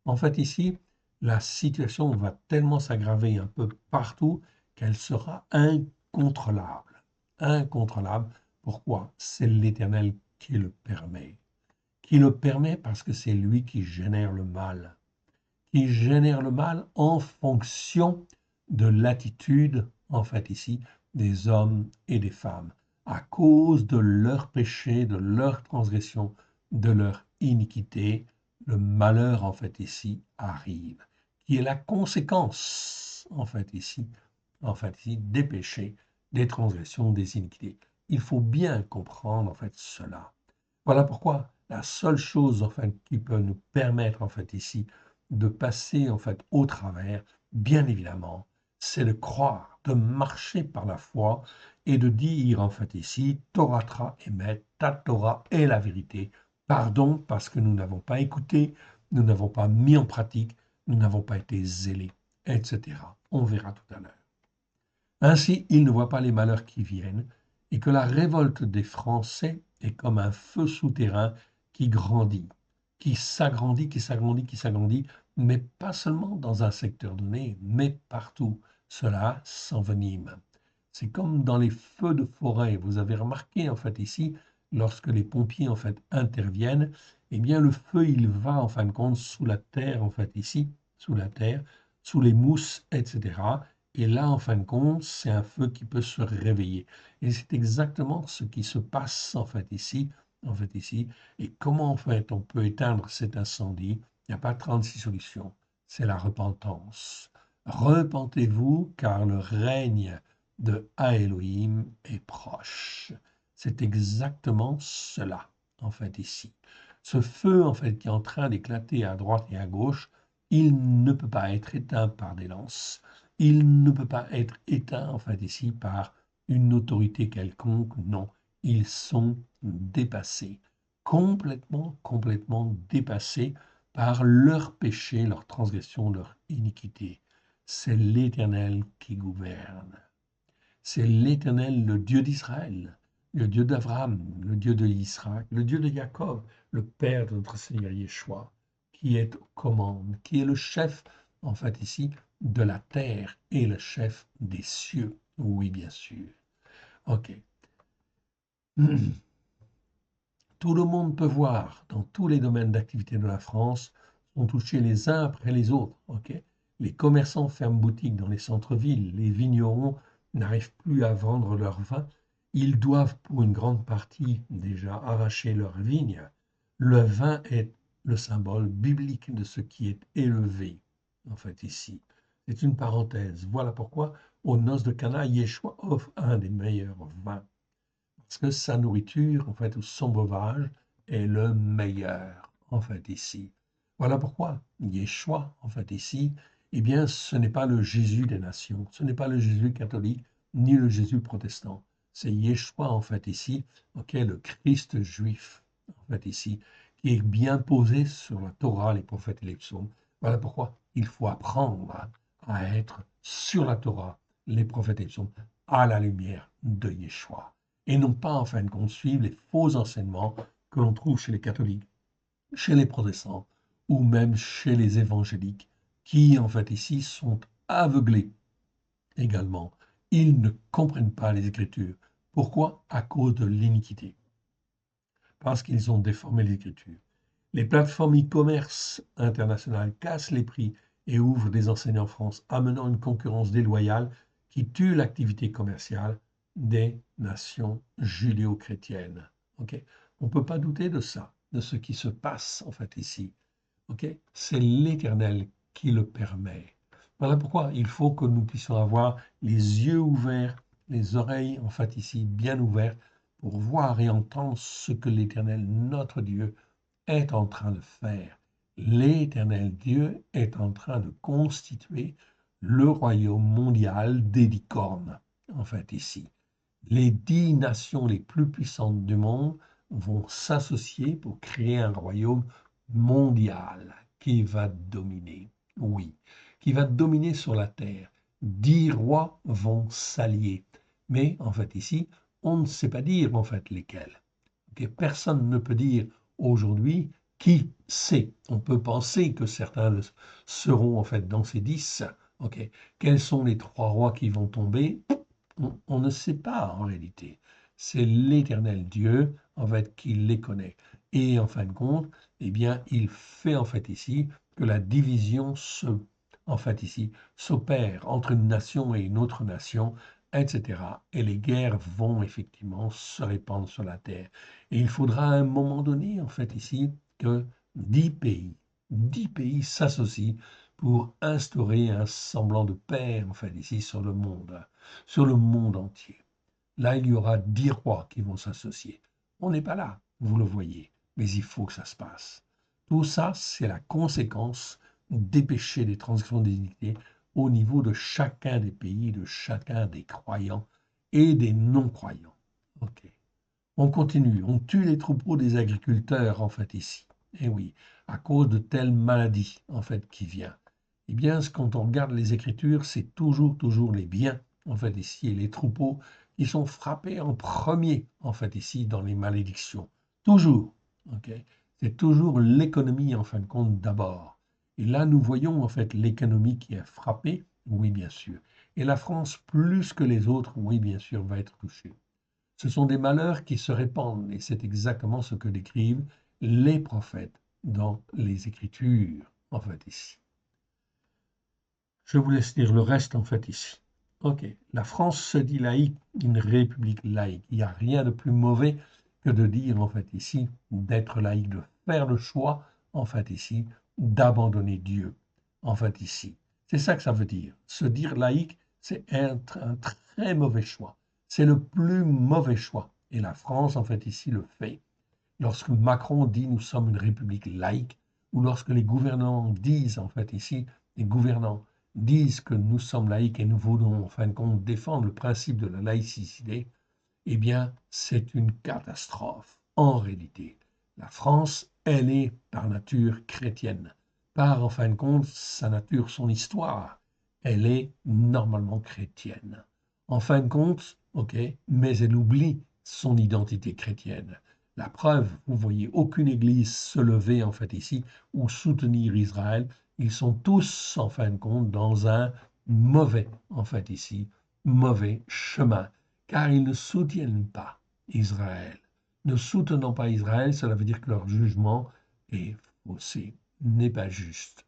En fait, ici, la situation va tellement s'aggraver un peu partout qu'elle sera incontrôlable. Incontrôlable. Pourquoi? C'est l'Éternel qui le permet. Qui le permet parce que c'est lui qui génère le mal. Qui génère le mal en fonction de l'attitude, en fait ici, des hommes et des femmes, à cause de leurs péchés, de leurs transgressions, de leur iniquité, le malheur, en fait, ici, arrive, qui est la conséquence, en fait, ici, des péchés, des transgressions, des iniquités. Il faut bien comprendre, en fait, cela. Voilà pourquoi la seule chose, en fait, qui peut nous permettre, en fait, ici, de passer, en fait, au travers, bien évidemment, c'est de croire, de marcher par la foi et de dire, en fait, ici, Torah émet, ta Torah est la vérité. Pardon parce que nous n'avons pas écouté, nous n'avons pas mis en pratique, nous n'avons pas été zélés, etc. On verra tout à l'heure. Ainsi, il ne voit pas les malheurs qui viennent et que la révolte des Français est comme un feu souterrain qui grandit, qui s'agrandit, qui s'agrandit, qui s'agrandit, mais pas seulement dans un secteur donné, mais partout. Cela s'envenime. C'est comme dans les feux de forêt. Vous avez remarqué en fait ici, lorsque les pompiers en fait interviennent, eh bien le feu il va en fin de compte sous la terre en fait ici, sous la terre, sous les mousses, etc. Et là, en fin de compte, c'est un feu qui peut se réveiller. Et c'est exactement ce qui se passe en fait ici. Et comment en fait on peut éteindre cet incendie? Il n'y a pas 36 solutions. C'est la repentance. Repentez-vous, car le règne de Elohim est proche. C'est exactement cela, en fait, ici. Ce feu, en fait, qui est en train d'éclater à droite et à gauche, il ne peut pas être éteint par des lances. Il ne peut pas être éteint, en fait, ici, par une autorité quelconque. Non, ils sont dépassés, complètement dépassés par leur péché, leur transgression, leur iniquité. C'est l'Éternel qui gouverne. C'est l'Éternel, le Dieu d'Israël, le Dieu d'Abraham, le Dieu d'Isaac, le Dieu de Jacob, le Père de notre Seigneur Yeshua, qui est aux commandes, qui est le chef, en fait ici, de la terre et le chef des cieux. Oui, bien sûr. OK. Tout le monde peut voir, dans tous les domaines d'activité de la France, sont touchés les uns après les autres. OK. Les commerçants ferment boutique dans les centres-villes, les vignerons n'arrivent plus à vendre leur vin, ils doivent pour une grande partie déjà arracher leurs vignes. Le vin est le symbole biblique de ce qui est élevé, en fait, ici. C'est une parenthèse. Voilà pourquoi, aux noces de Cana, Yeshua offre un des meilleurs vins. Parce que sa nourriture, en fait, ou son breuvage, est le meilleur, en fait, ici. Voilà pourquoi Yeshua, en fait, ici, eh bien, ce n'est pas le Jésus des nations, ce n'est pas le Jésus catholique, ni le Jésus protestant. C'est Yeshua, en fait, ici, ok, le Christ juif, en fait, ici, qui est bien posé sur la Torah, les prophètes et les psaumes. Voilà pourquoi il faut apprendre à être sur la Torah, les prophètes et les psaumes, à la lumière de Yeshua et non pas en fin de compte suivre les faux enseignements que l'on trouve chez les catholiques, chez les protestants ou même chez les évangéliques qui en fait ici sont aveuglés également. Ils ne comprennent pas les Écritures. Pourquoi? À cause de l'iniquité. Parce qu'ils ont déformé les Écritures. Les plateformes e-commerce internationales cassent les prix et ouvrent des enseignes en France, amenant une concurrence déloyale qui tue l'activité commerciale des nations judéo-chrétiennes. Ok. On ne peut pas douter de ça, de ce qui se passe en fait ici. Ok. C'est l'Éternel qui le permet. Voilà pourquoi il faut que nous puissions avoir les yeux ouverts, les oreilles en fait ici bien ouvertes pour voir et entendre ce que l'Éternel, notre Dieu, est en train de faire. L'Éternel Dieu est en train de constituer le royaume mondial des licornes, en fait, ici. Les 10 nations les plus puissantes du monde vont s'associer pour créer un royaume mondial qui va dominer. Oui, qui va dominer sur la terre. 10 rois vont s'allier. Mais en fait ici, on ne sait pas dire en fait lesquels. Okay. Personne ne peut dire aujourd'hui qui sait. On peut penser que certains seront en fait dans ces 10. Okay. Quels sont les 3 rois qui vont tomber? On ne sait pas en réalité. C'est l'Éternel Dieu en fait qui les connaît. Et en fin de compte, eh bien, il fait en fait ici que la division en fait ici s'opère entre une nation et une autre nation etc. Et les guerres vont effectivement se répandre sur la terre. Et il faudra à un moment donné, en fait, ici, que 10 pays s'associent pour instaurer un semblant de paix, en fait, ici, sur le monde entier. Là, il y aura 10 rois qui vont s'associer. On n'est pas là, vous le voyez, mais il faut que ça se passe. Tout ça, c'est la conséquence des péchés, des transgressions, des iniquités au niveau de chacun des pays, de chacun des croyants et des non-croyants. Ok. On continue, on tue les troupeaux des agriculteurs, en fait, ici. Et oui, à cause de telle maladie, en fait, qui vient. Eh bien, quand on regarde les Écritures, c'est toujours les biens, en fait, ici, et les troupeaux qui sont frappés en premier, en fait, ici, dans les malédictions. Toujours, ok. C'est toujours l'économie, en fin de compte, d'abord. Et là, nous voyons, en fait, l'économie qui est frappée, oui, bien sûr. Et la France, plus que les autres, oui, bien sûr, va être touchée. Ce sont des malheurs qui se répandent, et c'est exactement ce que décrivent les prophètes dans les Écritures, en fait, ici. Je vous laisse lire le reste, en fait, ici. Ok, la France se dit laïque, une république laïque. Il n'y a rien de plus mauvais que de dire, en fait, ici, d'être laïque, de faire le choix, en fait, ici, d'abandonner Dieu, en fait, ici. C'est ça que ça veut dire. Se dire laïque, c'est un très mauvais choix. C'est le plus mauvais choix. Et la France, en fait, ici, le fait. Lorsque Macron dit nous sommes une république laïque, ou lorsque les gouvernants disent, en fait, ici, les gouvernants disent que nous sommes laïcs et nous voulons, en fin de compte, défendre le principe de la laïcité, eh bien, c'est une catastrophe. En réalité, la France, elle est par nature chrétienne. Par, en fin de compte, sa nature, son histoire, elle est normalement chrétienne. En fin de compte, ok, mais elle oublie son identité chrétienne. La preuve, vous voyez aucune église se lever, en fait, ici, ou soutenir Israël. Ils sont tous, en fin de compte, dans un mauvais, en fait, ici, mauvais chemin car ils ne soutiennent pas Israël. Ne soutenant pas Israël, cela veut dire que leur jugement est faussé, n'est pas juste.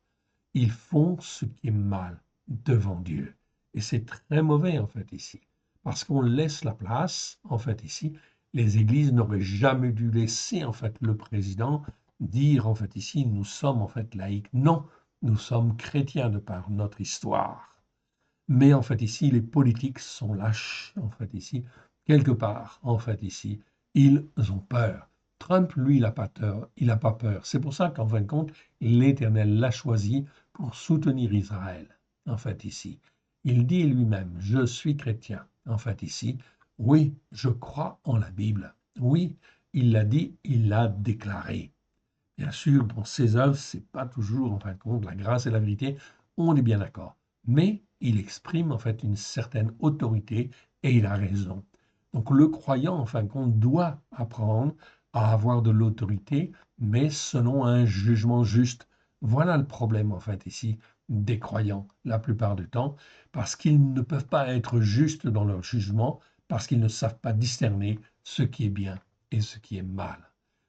Ils font ce qui est mal devant Dieu. Et c'est très mauvais en fait ici, parce qu'on laisse la place, en fait ici, les églises n'auraient jamais dû laisser en fait le président dire en fait ici, nous sommes en fait laïcs. Non, nous sommes chrétiens de par notre histoire. Mais en fait ici, les politiques sont lâches, en fait ici, quelque part, en fait ici, ils ont peur. Trump, lui, il n'a pas peur, il n'a pas peur. C'est pour ça qu'en fin de compte, l'Éternel l'a choisi pour soutenir Israël, en fait ici. Il dit lui-même, je suis chrétien, en fait ici. Oui, je crois en la Bible. Oui, il l'a dit, il l'a déclaré. Bien sûr, dans ses œuvres, c'est pas toujours, en fin de compte, la grâce et la vérité, on est bien d'accord. Mais il exprime en fait une certaine autorité et il a raison. Donc le croyant, en fin de compte, doit apprendre à avoir de l'autorité, mais selon un jugement juste. Voilà le problème, en fait, ici, des croyants, la plupart du temps, parce qu'ils ne peuvent pas être justes dans leur jugement, parce qu'ils ne savent pas discerner ce qui est bien et ce qui est mal.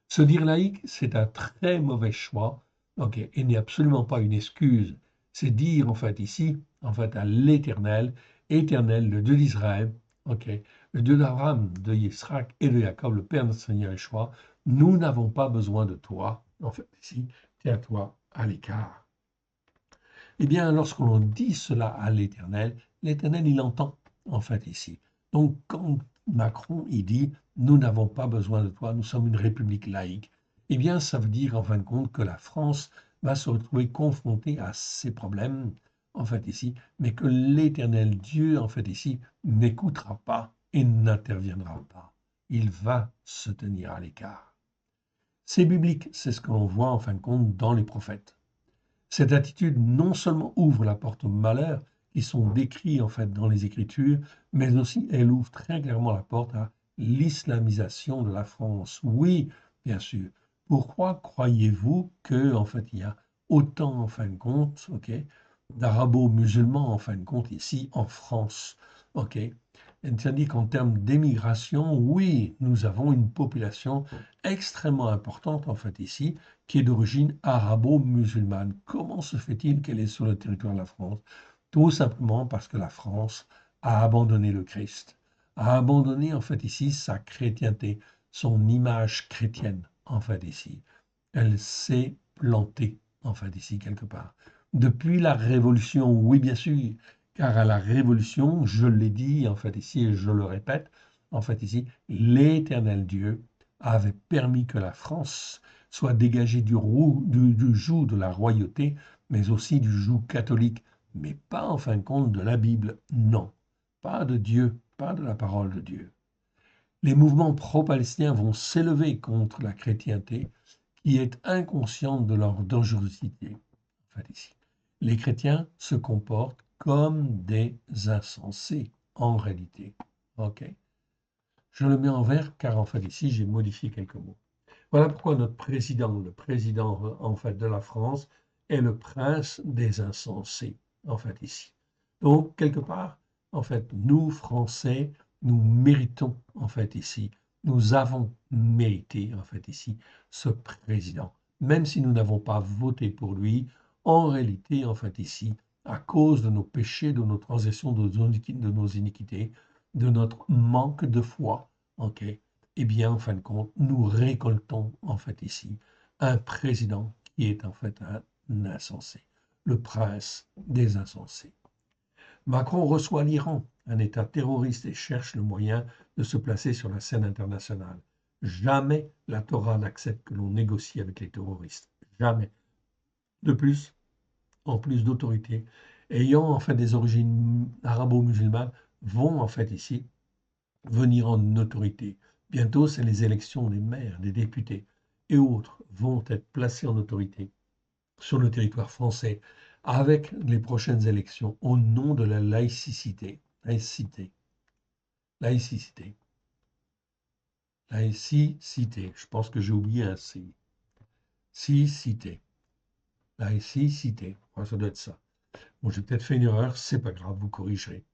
Se dire laïque, c'est un très mauvais choix, ok, et n'est absolument pas une excuse. C'est dire en fait ici, en fait à l'Éternel, Éternel, le Dieu d'Israël, ok, le Dieu d'Abraham, de Yitzhak et de Jacob, le Père de notre Seigneur Yeshua, nous n'avons pas besoin de toi, en fait ici, tiens-toi à l'écart. Eh bien, lorsqu'on dit cela à l'Éternel, l'Éternel, il entend, en fait, ici. Donc, quand Macron, il dit, nous n'avons pas besoin de toi, nous sommes une république laïque, eh bien, ça veut dire, en fin de compte, que la France va se retrouver confrontée à ces problèmes, en fait, ici, mais que l'Éternel Dieu, en fait, ici, n'écoutera pas et n'interviendra pas. Il va se tenir à l'écart. C'est biblique, c'est ce que l'on voit, en fin de compte, dans les prophètes. Cette attitude non seulement ouvre la porte aux malheurs qui sont décrits en fait dans les Écritures, mais aussi elle ouvre très clairement la porte à l'islamisation de la France. Oui, bien sûr. Pourquoi croyez-vous que en fait il y a autant en fin de compte, ok, d'arabo-musulmans en fin de compte ici en France, ok? C'est-à-dire qu'en termes d'émigration, oui, nous avons une population extrêmement importante en fait ici, qui est d'origine arabo-musulmane. Comment se fait-il qu'elle est sur le territoire de la France? Tout simplement parce que la France a abandonné le Christ, a abandonné en fait ici sa chrétienté, son image chrétienne en fait ici. Elle s'est plantée en fait ici quelque part. Depuis la Révolution, oui bien sûr, car à la Révolution, je l'ai dit en fait ici et je le répète, en fait ici, l'Éternel Dieu avait permis que la France soit dégagée du joug de la royauté, mais aussi du joug catholique, mais pas en fin de compte de la Bible, non, pas de Dieu, pas de la parole de Dieu. Les mouvements pro-palestiniens vont s'élever contre la chrétienté qui est inconsciente de leur dangerosité. En fait, ici, les chrétiens se comportent comme des insensés, en réalité. Ok. Je le mets en vert car en fait ici j'ai modifié quelques mots. Voilà pourquoi notre président, le président en fait de la France, est le prince des insensés, en fait ici. Donc quelque part, en fait, nous Français, nous méritons en fait ici, nous avons mérité en fait ici ce président, même si nous n'avons pas voté pour lui. En réalité, en fait ici, à cause de nos péchés, de nos transgressions, de nos iniquités, de notre manque de foi, ok, eh bien, en fin de compte, nous récoltons en fait ici un président qui est en fait un insensé, le prince des insensés. Macron reçoit l'Iran, un État terroriste, et cherche le moyen de se placer sur la scène internationale. Jamais la Torah n'accepte que l'on négocie avec les terroristes. Jamais. De plus, en plus d'autorités, ayant en fait des origines arabo-musulmanes, vont en fait ici venir en autorité. Bientôt, c'est les élections des maires, des députés et autres vont être placés en autorité sur le territoire français avec les prochaines élections au nom de la laïcité. Laïcité. Laïcité. Laïcité. Je pense que j'ai oublié un C. Cité. Laïcité. Ouais, ça doit être ça. Bon, j'ai peut-être fait une erreur, c'est pas grave, vous corrigerez.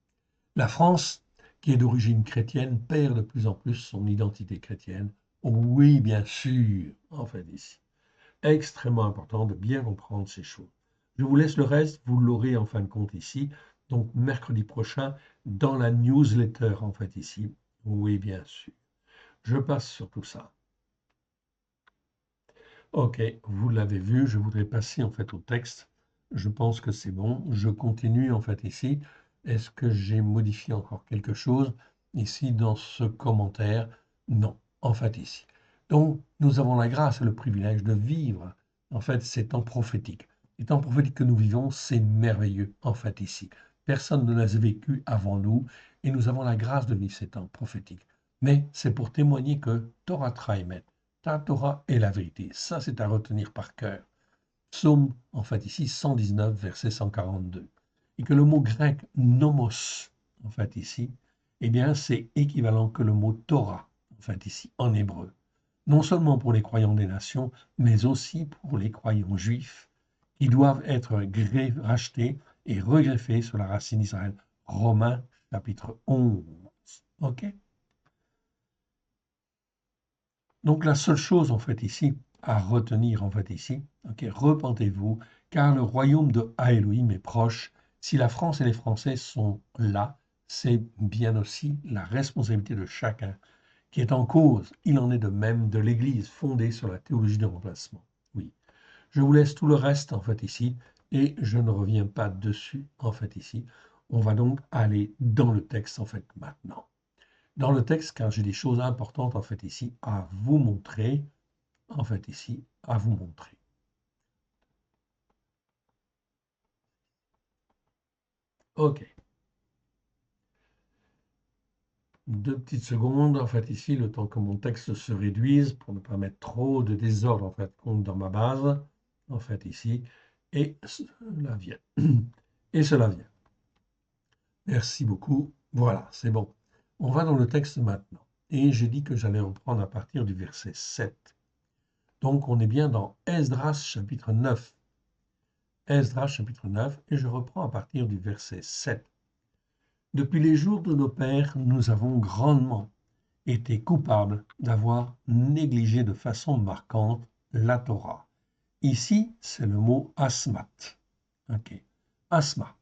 La France, qui est d'origine chrétienne, perd de plus en plus son identité chrétienne. Oui, bien sûr, en fait, ici. Extrêmement important de bien comprendre ces choses. Je vous laisse le reste, vous l'aurez en fin de compte ici, donc mercredi prochain, dans la newsletter, en fait, ici. Oui, bien sûr. Je passe sur tout ça. Ok, vous l'avez vu, je voudrais passer en fait au texte. Je pense que c'est bon. Je continue en fait ici. Est-ce que j'ai modifié encore quelque chose ici dans ce commentaire? Non, en fait ici. Donc, nous avons la grâce et le privilège de vivre en fait ces temps prophétiques. Les temps prophétiques que nous vivons, c'est merveilleux en fait ici. Personne ne les a vécus avant nous et nous avons la grâce de vivre ces temps prophétiques. Mais c'est pour témoigner que Torah Traimet, ta Torah est la vérité. Ça, c'est à retenir par cœur. Psaume, en fait, ici, 119, verset 142. Et que le mot grec nomos, en fait, ici, eh bien, c'est équivalent que le mot Torah, en fait, ici, en hébreu. Non seulement pour les croyants des nations, mais aussi pour les croyants juifs, qui doivent être rachetés et regreffés sur la racine d'Israël. Romains, chapitre 11. OK? Donc la seule chose en fait ici, à retenir en fait ici, ok, repentez-vous, car le royaume de Elohim est proche. Si la France et les Français sont là, c'est bien aussi la responsabilité de chacun qui est en cause. Il en est de même de l'Église fondée sur la théologie du remplacement. Oui. Je vous laisse tout le reste en fait ici et je ne reviens pas dessus en fait ici. On va donc aller dans le texte en fait maintenant dans le texte, car j'ai des choses importantes en fait ici à vous montrer, en fait ici, à vous montrer. Ok, 2 petites secondes, en fait ici, le temps que mon texte se réduise pour ne pas mettre trop de désordre en fait dans ma base, en fait ici, et cela vient. Et cela vient. Merci beaucoup. Voilà, c'est bon. On va dans le texte maintenant. Et j'ai dit que j'allais reprendre à partir du verset 7. Donc on est bien dans Esdras chapitre 9. Esdras chapitre 9, et je reprends à partir du verset 7. Depuis les jours de nos pères, nous avons grandement été coupables d'avoir négligé de façon marquante la Torah. Ici, c'est le mot asmat. Ok. Asma.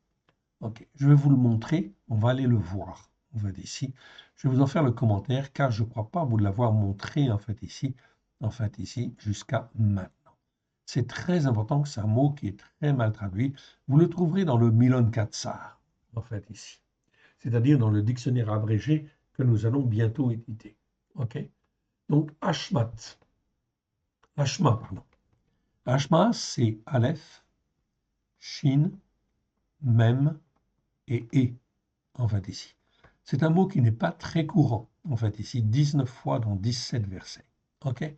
Ok, je vais vous le montrer, on va aller le voir. On va ici. Je vais vous en faire le commentaire car je ne crois pas vous l'avoir montré en fait ici, jusqu'à maintenant. C'est très important que c'est un mot qui est très mal traduit. Vous le trouverez dans le Milon Katsar, en fait ici. C'est-à-dire dans le dictionnaire abrégé que nous allons bientôt éditer. Ok? Donc, Hashmat. Hashma, pardon. Hashma, c'est Aleph, Shin, Mem et E, en fait ici. C'est un mot qui n'est pas très courant, en fait ici, 19 fois dans 17 versets. Ok?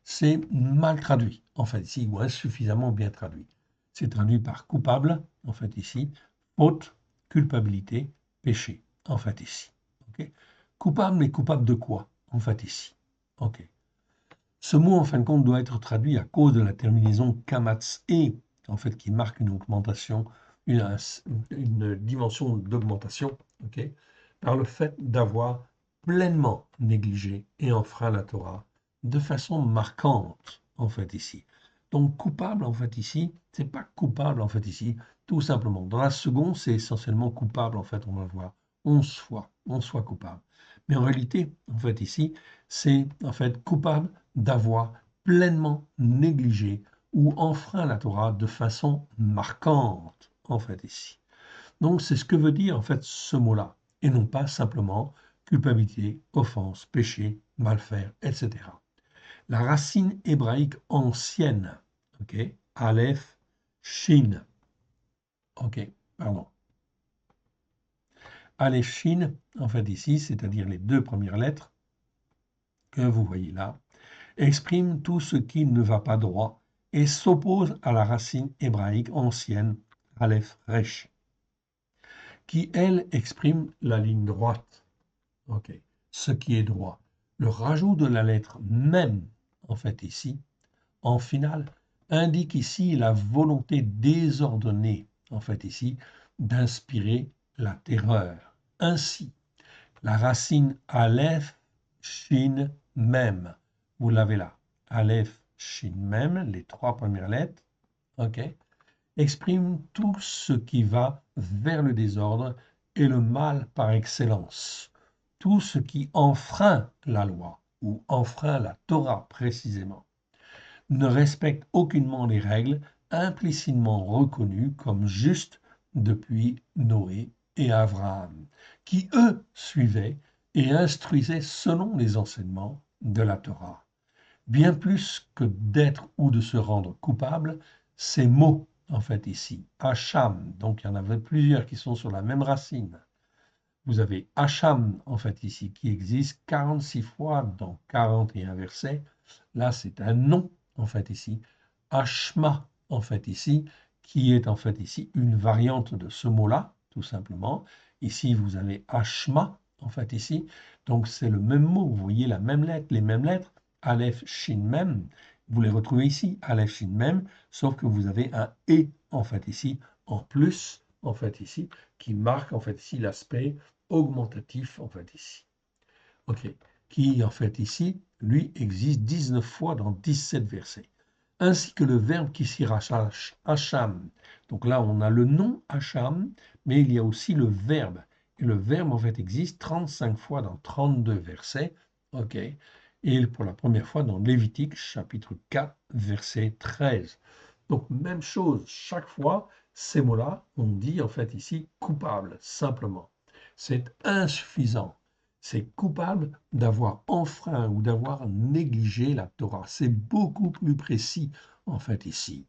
C'est mal traduit, en fait ici, ou insuffisamment bien traduit. C'est traduit par coupable, en fait ici, faute, culpabilité, péché, en fait ici. Ok? Coupable, mais coupable de quoi, en fait ici? Ok. Ce mot, en fin de compte, doit être traduit à cause de la terminaison kamatz et, en fait, qui marque une augmentation, une dimension d'augmentation, ok, par le fait d'avoir pleinement négligé et enfreint la Torah de façon marquante, en fait, ici. Donc, coupable, en fait, ici, c'est pas coupable, en fait, ici, tout simplement. Dans la seconde, c'est essentiellement coupable, en fait, on va le voir, 11 fois coupable. Mais en réalité, en fait, ici, c'est, en fait, coupable d'avoir pleinement négligé ou enfreint la Torah de façon marquante, en fait, ici. Donc, c'est ce que veut dire, en fait, ce mot-là, et non pas simplement culpabilité, offense, péché, mal faire, etc. La racine hébraïque ancienne, ok, Aleph, Shin, ok, pardon. Aleph, Shin, en fait, ici, c'est-à-dire les deux premières lettres que vous voyez là, exprime tout ce qui ne va pas droit et s'oppose à la racine hébraïque ancienne, Aleph Resh, qui, elle, exprime la ligne droite, ok, ce qui est droit. Le rajout de la lettre même, en fait ici, en finale, indique ici la volonté désordonnée, en fait ici, d'inspirer la terreur. Ainsi, la racine Aleph, Shin, Mem. Vous l'avez là. Aleph, Shin, Mem, les trois premières lettres, ok, expriment tout ce qui va vers le désordre et le mal par excellence. Tout ce qui enfreint la loi, ou enfreint la Torah précisément, ne respecte aucunement les règles implicitement reconnues comme justes depuis Noé et Abraham, qui eux suivaient et instruisaient selon les enseignements de la Torah. Bien plus que d'être ou de se rendre coupable, ces mots, en fait ici, Hacham, donc il y en avait plusieurs qui sont sur la même racine. Vous avez Hacham, en fait ici, qui existe 46 fois dans 41 versets. Là, c'est un nom, en fait ici. Hashma, en fait ici, qui est en fait ici une variante de ce mot-là, tout simplement. Ici, vous avez Hashma, en fait ici. Donc, c'est le même mot. Vous voyez la même lettre, les mêmes lettres. Aleph, Shin, Mem. Vous les retrouvez ici, Aleph, Shin, Mem, sauf que vous avez un E, en fait ici, en plus, en fait ici, qui marque, en fait ici, l'aspect augmentatif, en fait ici. OK, qui en fait ici, lui, existe 19 fois dans 17 versets, ainsi que le verbe qui s'y rattache, Hacham. Donc là, on a le nom Hacham, mais il y a aussi le verbe. Et le verbe, en fait, existe 35 fois dans 32 versets. OK, et pour la première fois dans Lévitique, chapitre 4, verset 13. Donc, même chose, chaque fois, ces mots-là, on dit en fait ici coupable, simplement. C'est insuffisant. C'est coupable d'avoir enfreint ou d'avoir négligé la Torah. C'est beaucoup plus précis, en fait, ici.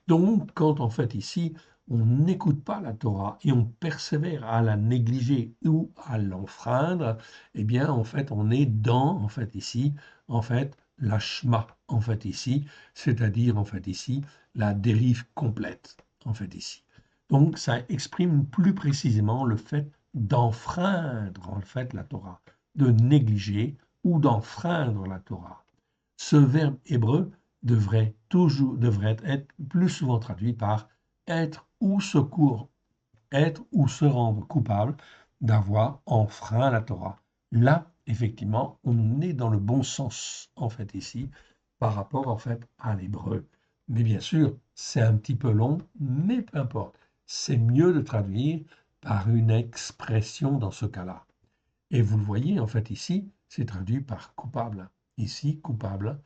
Donc, quand, en fait, ici, on n'écoute pas la Torah et on persévère à la négliger ou à l'enfreindre, eh bien, en fait, on est dans, en fait, ici, en fait, la shma, en fait, ici, c'est-à-dire, en fait, ici, la dérive complète, en fait, ici. Donc, ça exprime plus précisément le fait d'enfreindre, en fait, la Torah, de négliger ou d'enfreindre la Torah. Ce verbe hébreu devrait être plus souvent traduit par être ou secours, être ou se rendre coupable d'avoir enfreint la Torah. Là, effectivement, on est dans le bon sens, en fait, ici, par rapport, en fait, à l'hébreu. Mais bien sûr, c'est un petit peu long, mais peu importe. c'est mieux de traduire par une expression dans ce cas-là. Et vous le voyez, en fait, ici, c'est traduit par coupable. Ici coupable,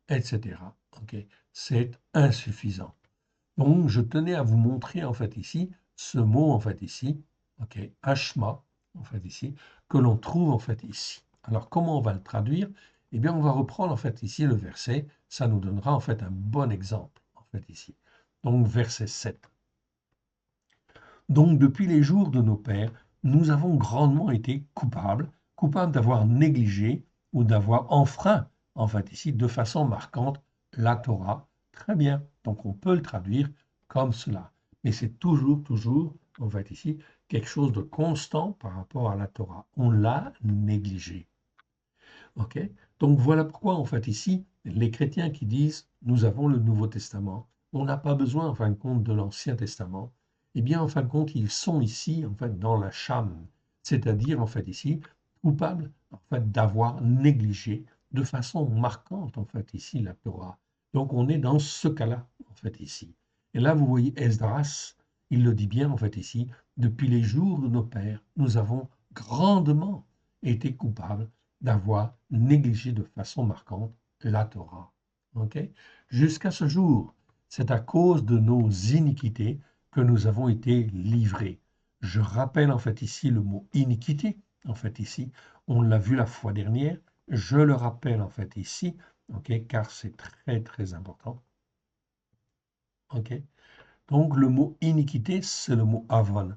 etc. Ok, c'est insuffisant. Donc, je tenais à vous montrer, en fait, ici, ce mot, en fait, ici, ok, hashma, en fait, ici, que l'on trouve, en fait, ici. Alors, comment on va le traduire? Eh bien, on va reprendre, en fait, ici, le verset. Ça nous donnera, en fait, un bon exemple, en fait, ici. Donc, verset 7. Donc, depuis les jours de nos pères, nous avons grandement été coupables d'avoir négligé ou d'avoir enfreint, en fait, ici, de façon marquante, la Torah. Très bien. Donc, on peut le traduire comme cela. Mais c'est toujours, en fait, ici, quelque chose de constant par rapport à la Torah. On l'a négligé. OK? Donc, voilà pourquoi, en fait, ici, les chrétiens qui disent nous avons le Nouveau Testament, on n'a pas besoin, en fin de compte, de l'Ancien Testament, eh bien, en fin de compte, ils sont ici, en fait, dans la Cham, c'est-à-dire, en fait, ici, coupables, en fait, d'avoir négligé de façon marquante, en fait, ici, la Torah. Donc, on est dans ce cas-là, en fait, ici. Et là, vous voyez Esdras, il le dit bien, en fait, ici, depuis les jours de nos pères, nous avons grandement été coupables d'avoir négligé de façon marquante la Torah. Okay? Jusqu'à ce jour, c'est à cause de nos iniquités que nous avons été livrés. Je rappelle en fait ici le mot iniquité. En fait ici, on l'a vu la fois dernière. Je le rappelle en fait ici, okay, car c'est très important. Okay? Donc le mot iniquité, c'est le mot avon.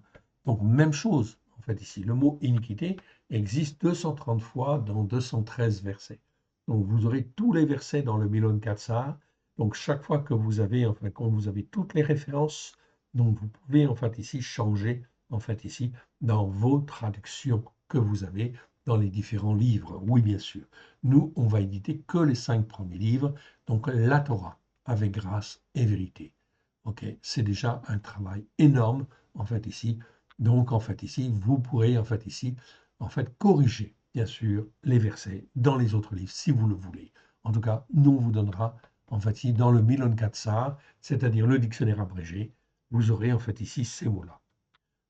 Donc même chose en fait ici. Le mot iniquité existe 230 fois dans 213 versets. Donc vous aurez tous les versets dans le Milon Katsar. Donc chaque fois que vous avez, enfin quand vous avez toutes les références, donc vous pouvez en fait ici changer en fait ici dans vos traductions que vous avez dans les différents livres. Oui bien sûr. Nous on va éditer que les 5 premiers livres, donc la Torah avec grâce et vérité. Ok, c'est déjà un travail énorme en fait ici. Donc en fait ici, vous pourrez en fait ici, en fait corriger bien sûr les versets dans les autres livres si vous le voulez. En tout cas, nous on vous donnera en fait ici dans le Milon Katsar, c'est-à-dire le dictionnaire abrégé, vous aurez en fait ici ces mots-là.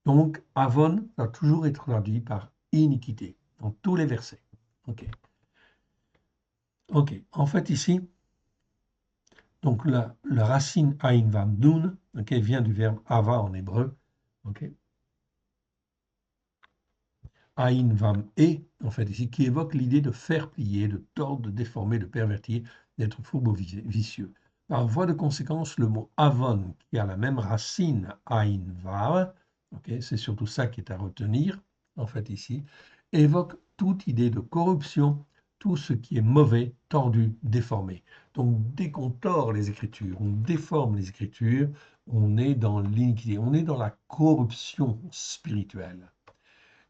Donc Avon va toujours être traduit par iniquité dans tous les versets. Ok. Ok. En fait ici, donc la racine Ain Vam Nun, okay, vient du verbe Ava en hébreu. Okay. Ain Vam E, en fait ici, qui évoque l'idée de faire plier, de tordre, de déformer, de pervertir, d'être fourbe ou vicieux. Par voie de conséquence, le mot Avon, qui a la même racine Ain Vav, okay, c'est surtout ça qui est à retenir, en fait ici, évoque toute idée de corruption, tout ce qui est mauvais, tordu, déformé. Donc dès qu'on tord les Écritures, on déforme les Écritures, on est dans l'iniquité, on est dans la corruption spirituelle.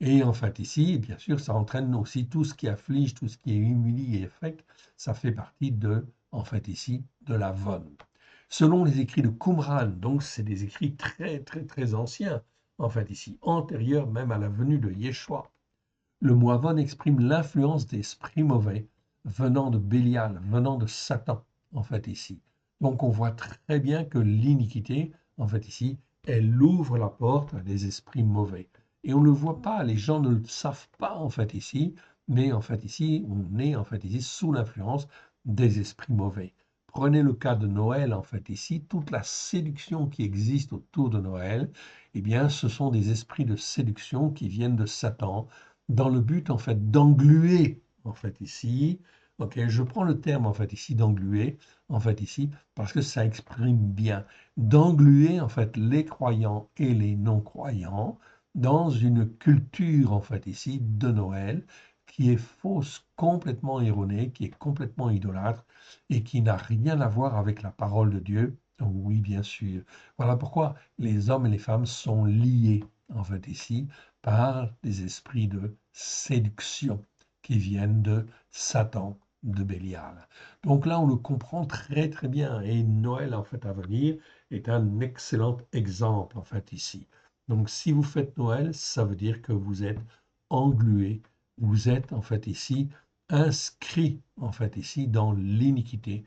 Et en fait ici, bien sûr, ça entraîne aussi tout ce qui afflige, tout ce qui est humilie et affecte, ça fait partie de, en fait ici, de la vonne. Selon les écrits de Qumran, donc c'est des écrits très anciens, en fait ici, antérieurs même à la venue de Yeshua, le mot Avon exprime l'influence d'esprits mauvais venant de Bélial, venant de Satan, en fait, ici. Donc, on voit très bien que l'iniquité, en fait, ici, elle ouvre la porte à des esprits mauvais. Et on ne le voit pas, les gens ne le savent pas, en fait, ici, mais en fait, ici, on est, en fait, ici, sous l'influence des esprits mauvais. Prenez le cas de Noël, en fait, ici, toute la séduction qui existe autour de Noël, eh bien, ce sont des esprits de séduction qui viennent de Satan, dans le but en fait d'engluer en fait ici. Ok, je prends le terme en fait ici d'engluer en fait ici parce que ça exprime bien d'engluer en fait les croyants et les non-croyants dans une culture en fait ici de Noël qui est fausse, complètement erronée, qui est complètement idolâtre et qui n'a rien à voir avec la parole de Dieu. Oui, bien sûr. Voilà pourquoi les hommes et les femmes sont liés en fait ici par des esprits de séduction qui viennent de Satan, de Bélial. Donc là, on le comprend très bien. Et Noël, en fait, à venir, est un excellent exemple, en fait, ici. Donc, si vous faites Noël, ça veut dire que vous êtes englué, vous êtes, en fait, ici, inscrit, en fait, ici, dans l'iniquité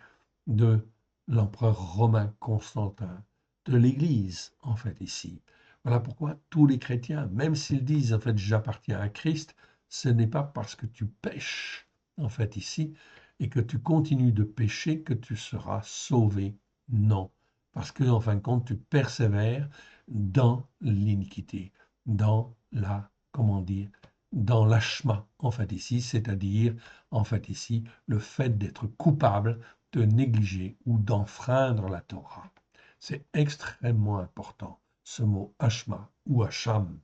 de l'empereur romain Constantin, de l'Église, en fait, ici. Voilà pourquoi tous les chrétiens, même s'ils disent, en fait, j'appartiens à Christ, ce n'est pas parce que tu pêches, en fait, ici, et que tu continues de pécher que tu seras sauvé. Non, parce que, en fin de compte, tu persévères dans l'iniquité, dans la, comment dire, dans l'ashma, en fait, ici, c'est-à-dire, en fait, ici, le fait d'être coupable de négliger ou d'enfreindre la Torah. C'est extrêmement important, ce mot Hashma ou Hacham.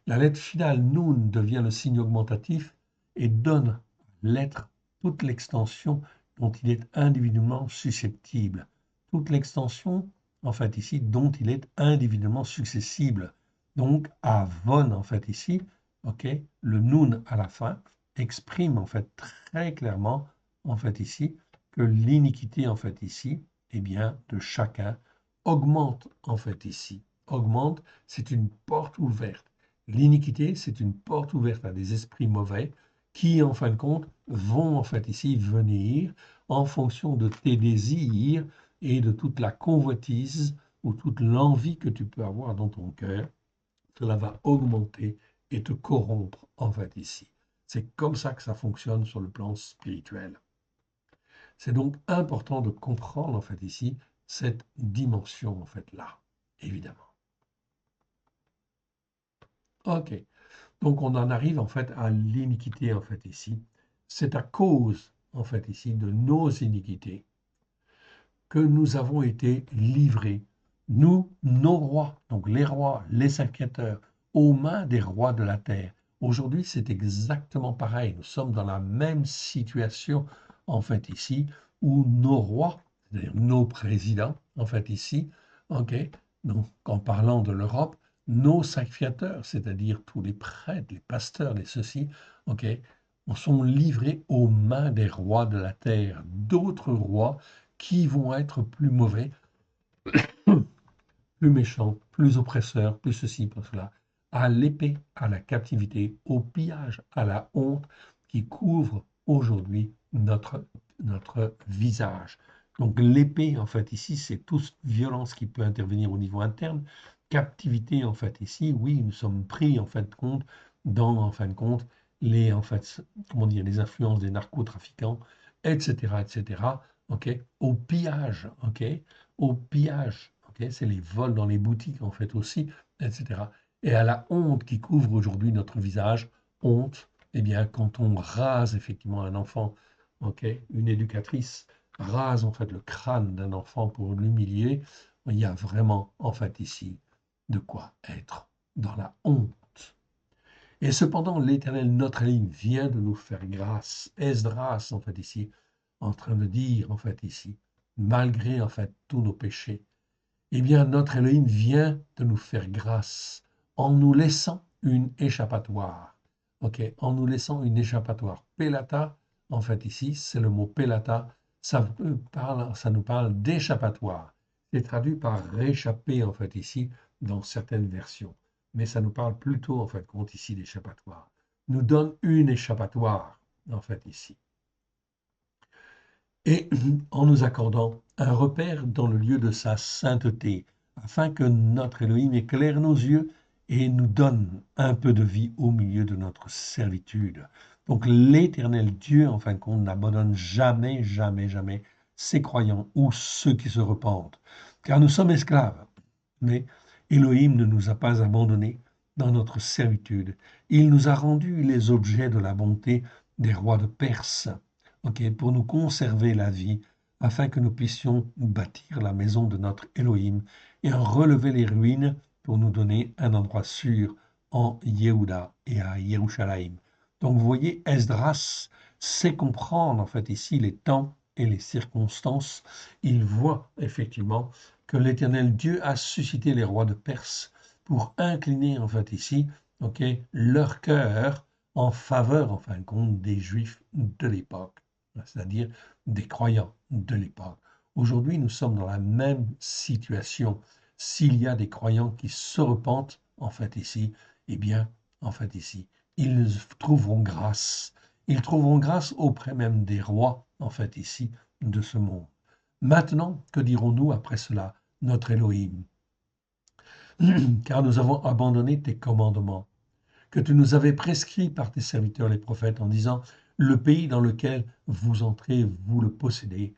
La lettre finale Nun devient le signe augmentatif et donne à l'être toute l'extension dont il est individuellement susceptible. Toute l'extension, en fait, ici, dont il est individuellement successible. Donc, Avon, en fait, ici, ok, le Nun à la fin exprime, en fait, très clairement, en fait, ici, que l'iniquité, en fait, ici, eh bien, de chacun augmente, en fait, ici. Augmente, c'est une porte ouverte. L'iniquité, c'est une porte ouverte à des esprits mauvais qui, en fin de compte, vont en fait ici venir en fonction de tes désirs et de toute la convoitise ou toute l'envie que tu peux avoir dans ton cœur. Cela va augmenter et te corrompre en fait ici. C'est comme ça que ça fonctionne sur le plan spirituel. C'est donc important de comprendre en fait ici cette dimension en fait là, évidemment. Ok. Donc on en arrive en fait à l'iniquité en fait ici. C'est à cause en fait ici de nos iniquités que nous avons été livrés, nous, nos rois, donc les rois, les sacrificateurs, aux mains des rois de la terre. Aujourd'hui, c'est exactement pareil. Nous sommes dans la même situation en fait ici, où nos rois, c'est-à-dire nos présidents, en fait ici, ok, donc en parlant de l'Europe, nos sacrificateurs, c'est-à-dire tous les prêtres, les pasteurs, les ceci, ok, sont livrés aux mains des rois de la terre, d'autres rois qui vont être plus mauvais, plus méchants, plus oppresseurs, plus ceci, plus cela, à l'épée, à la captivité, au pillage, à la honte qui couvre aujourd'hui notre visage. Donc l'épée, en fait, ici, c'est toute violence qui peut intervenir au niveau interne. Captivité, en fait, ici, oui, nous sommes pris, en fin de compte, dans, en fin de compte, les, en fait, comment dire, les influences des narcotrafiquants, etc., etc., ok, au pillage, ok, au pillage, ok, c'est les vols dans les boutiques, en fait, aussi, etc., et à la honte qui couvre aujourd'hui notre visage, honte, eh bien, quand on rase effectivement un enfant, ok, une éducatrice rase en fait le crâne d'un enfant pour l'humilier, il y a vraiment en fait ici de quoi être dans la honte. Et cependant, l'Éternel, notre Elohim, vient de nous faire grâce. Esdras, en fait, ici, en train de dire, en fait, ici, malgré, en fait, tous nos péchés, eh bien, notre Elohim vient de nous faire grâce en nous laissant une échappatoire. OK, en nous laissant une échappatoire. Pelata, en fait, ici, c'est le mot pelata, ça nous parle d'échappatoire. C'est traduit par réchapper, en fait, ici, dans certaines versions. Mais ça nous parle plutôt, en fait, compte ici d'échappatoire. Nous donne une échappatoire, en fait, ici. Et en nous accordant un repère dans le lieu de sa sainteté, afin que notre Elohim éclaire nos yeux et nous donne un peu de vie au milieu de notre servitude. Donc l'Éternel Dieu, en fin de compte, n'abandonne jamais, jamais, jamais ses croyants ou ceux qui se repentent, car nous sommes esclaves. Mais Elohim ne nous a pas abandonnés dans notre servitude. Il nous a rendus les objets de la bonté des rois de Perse, ok, pour nous conserver la vie, afin que nous puissions bâtir la maison de notre Elohim et en relever les ruines pour nous donner un endroit sûr en Yehuda et à Yerushalayim. Donc vous voyez, Esdras sait comprendre en fait ici les temps et les circonstances. Il voit effectivement que l'Éternel Dieu a suscité les rois de Perse pour incliner en fait ici, ok, leur cœur en faveur en fin de compte des Juifs de l'époque, c'est-à-dire des croyants de l'époque. Aujourd'hui, nous sommes dans la même situation. S'il y a des croyants qui se repentent, en fait ici, eh bien, en fait ici, ils trouveront grâce. Ils trouveront grâce auprès même des rois, en fait ici, de ce monde. Maintenant, que dirons-nous après cela? notre Elohim, car nous avons abandonné tes commandements, que tu nous avais prescrits par tes serviteurs les prophètes, en disant, le pays dans lequel vous entrez, vous le possédez,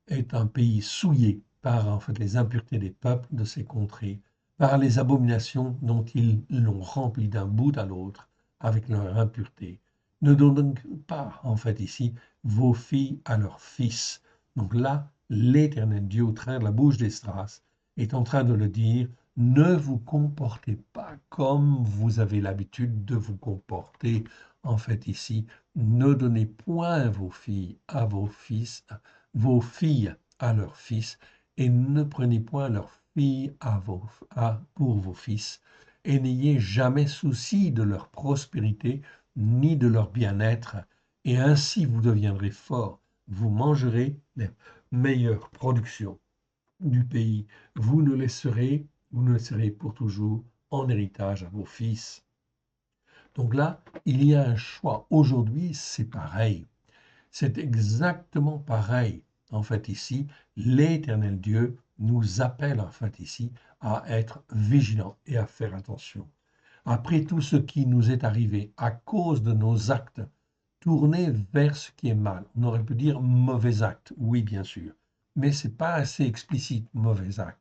est un pays souillé par en fait les impuretés des peuples de ces contrées, par les abominations dont ils l'ont rempli d'un bout à l'autre avec leur impureté. Ne donnez donc pas en fait ici vos filles à leurs fils. Donc là, l'Éternel Dieu au travers de la bouche d'Esdras est en train de le dire, ne vous comportez pas comme vous avez l'habitude de vous comporter. En fait ici, ne donnez point vos filles à vos fils, vos filles à leurs fils, et ne prenez point leurs filles pour vos fils, et n'ayez jamais souci de leur prospérité, ni de leur bien-être, et ainsi vous deviendrez forts, vous mangerez les meilleures productions du pays, vous ne laisserez pour toujours en héritage à vos fils. Donc là, il y a un choix. Aujourd'hui, c'est pareil. C'est exactement pareil. En fait, ici, l'Éternel Dieu nous appelle, en fait, ici, à être vigilants et à faire attention. Après tout ce qui nous est arrivé à cause de nos actes, tournés vers ce qui est mal. On aurait pu dire mauvais acte, oui, bien sûr, mais c'est pas assez explicite, mauvais acte.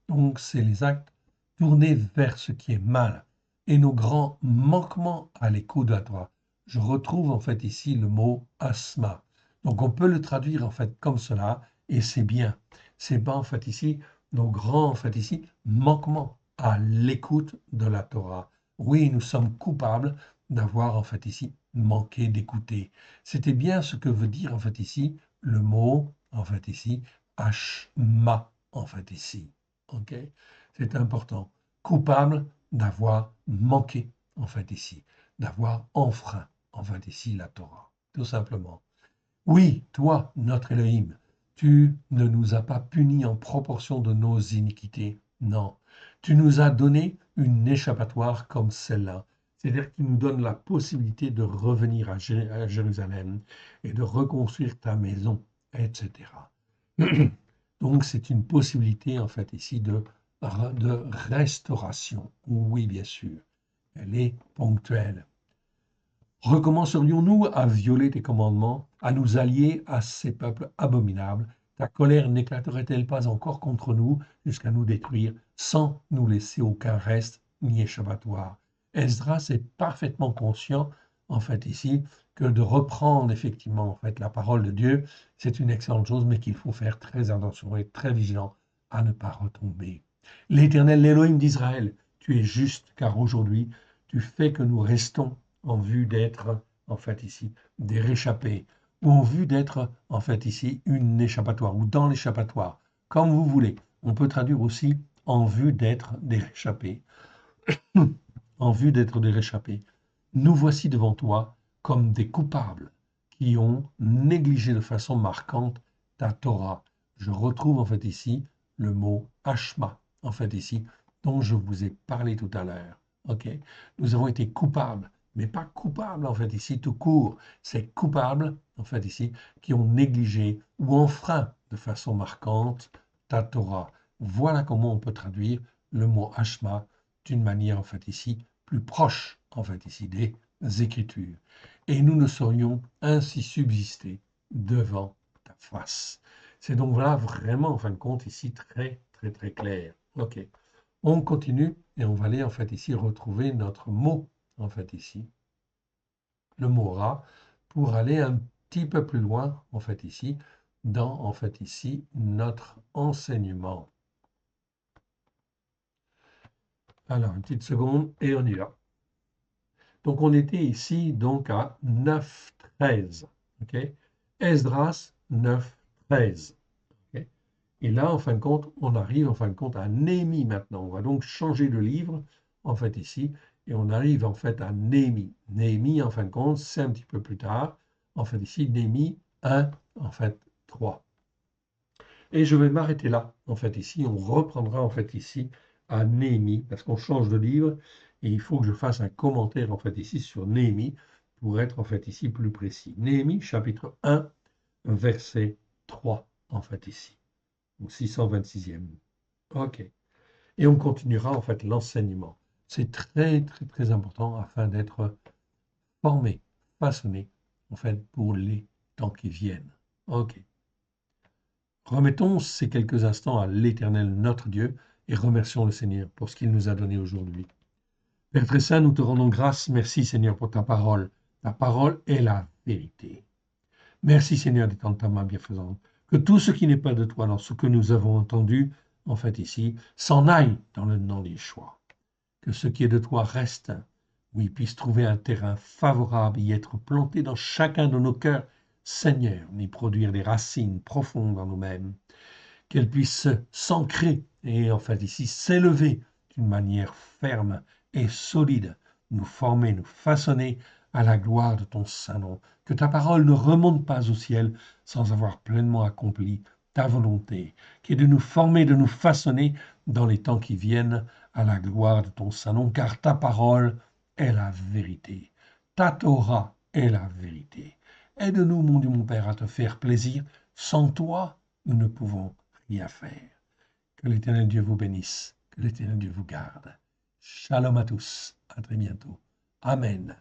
Donc, c'est les actes tournés vers ce qui est mal et nos grands manquements à l'écoute de la Torah. Je retrouve en fait ici le mot asma. Donc, on peut le traduire en fait comme cela et c'est bien. C'est pas en fait ici nos grands en fait ici manquements à l'écoute de la Torah. Oui, nous sommes coupables d'avoir en fait ici manqué d'écouter. C'était bien ce que veut dire en fait ici le mot en fait ici ashma en fait ici. Ok, c'est important. Coupable d'avoir manqué en fait ici, d'avoir enfreint en fait ici la Torah, tout simplement. Oui, toi, notre Elohim, tu ne nous as pas punis en proportion de nos iniquités. Non, tu nous as donné une échappatoire comme celle-là. C'est-à-dire qu'il nous donne la possibilité de revenir à Jérusalem et de reconstruire ta maison, etc. Donc c'est une possibilité en fait ici de restauration. Oui, bien sûr, elle est ponctuelle. Recommencerions-nous à violer tes commandements, à nous allier à ces peuples abominables? Ta colère n'éclaterait-elle pas encore contre nous jusqu'à nous détruire, sans nous laisser aucun reste ni échappatoire? Esdras est parfaitement conscient, en fait, ici, que de reprendre effectivement en fait, la parole de Dieu, c'est une excellente chose, mais qu'il faut faire très attention et très vigilant à ne pas retomber. L'Éternel, l'Élohim d'Israël, tu es juste, car aujourd'hui, tu fais que nous restons en vue d'être, en fait, ici, des réchappés, ou en vue d'être, en fait, ici, une échappatoire, ou dans l'échappatoire, comme vous voulez. On peut traduire aussi en vue d'être des réchappés, en vue d'être des réchappés. Nous voici devant toi comme des coupables qui ont négligé de façon marquante ta Torah. Je retrouve en fait ici le mot Hashma, en fait ici, dont je vous ai parlé tout à l'heure. Ok, nous avons été coupables, mais pas coupables en fait ici tout court. C'est coupables en fait ici qui ont négligé ou enfreint de façon marquante ta Torah. Voilà comment on peut traduire le mot Hashma d'une manière en fait ici plus proche en fait ici des Écritures. Et nous ne saurions ainsi subsister devant ta face. C'est donc là vraiment en fin de compte ici très très très clair. Ok. On continue et on va aller en fait ici retrouver notre mot en fait ici, le mot ra, pour aller un petit peu plus loin en fait ici dans en fait ici notre enseignement. Alors une petite seconde et on y va. Donc on était ici donc à 9.13. Ok, Esdras 9.13. Ok, et là, en fin de compte, on arrive en fin de compte à Néhémie maintenant. On va donc changer de livre, en fait, ici, et on arrive en fait à Néhémie. Néhémie, en fin de compte, c'est un petit peu plus tard. En fait, ici, Néhémie 1, en fait, 3. Et je vais m'arrêter là. En fait, ici, on reprendra en fait ici à Néhémie, parce qu'on change de livre, et il faut que je fasse un commentaire en fait ici sur Néhémie pour être en fait ici plus précis. Néhémie, chapitre 1, verset 3, en fait ici. ou 626e. OK. Et on continuera en fait l'enseignement. C'est très, très, très important afin d'être formé, façonné, en fait, pour les temps qui viennent. OK. Remettons ces quelques instants à l'Éternel notre Dieu et remercions le Seigneur pour ce qu'il nous a donné aujourd'hui. Père très saint, nous te rendons grâce. Merci Seigneur pour ta parole. Ta parole est la vérité. Merci Seigneur d'étendre ta main bienfaisante. Que tout ce qui n'est pas de toi dans ce que nous avons entendu, en fait ici, s'en aille dans le nom d'Yeshua. Que ce qui est de toi reste, oui, puisse trouver un terrain favorable, y être planté dans chacun de nos cœurs, Seigneur, y produire des racines profondes en nous-mêmes, qu'elles puissent s'ancrer et en fait ici s'élever d'une manière ferme et solide, nous former, nous façonner à la gloire de ton Saint-Nom. Que ta parole ne remonte pas au ciel sans avoir pleinement accompli ta volonté, qui est de nous former, de nous façonner dans les temps qui viennent à la gloire de ton Saint-Nom, car ta parole est la vérité. Ta Torah est la vérité. Aide-nous, mon Dieu, mon Père, à te faire plaisir. Sans toi, nous ne pouvons rien faire. Que l'Éternel Dieu vous bénisse, que l'Éternel Dieu vous garde. Shalom à tous, à très bientôt. Amen.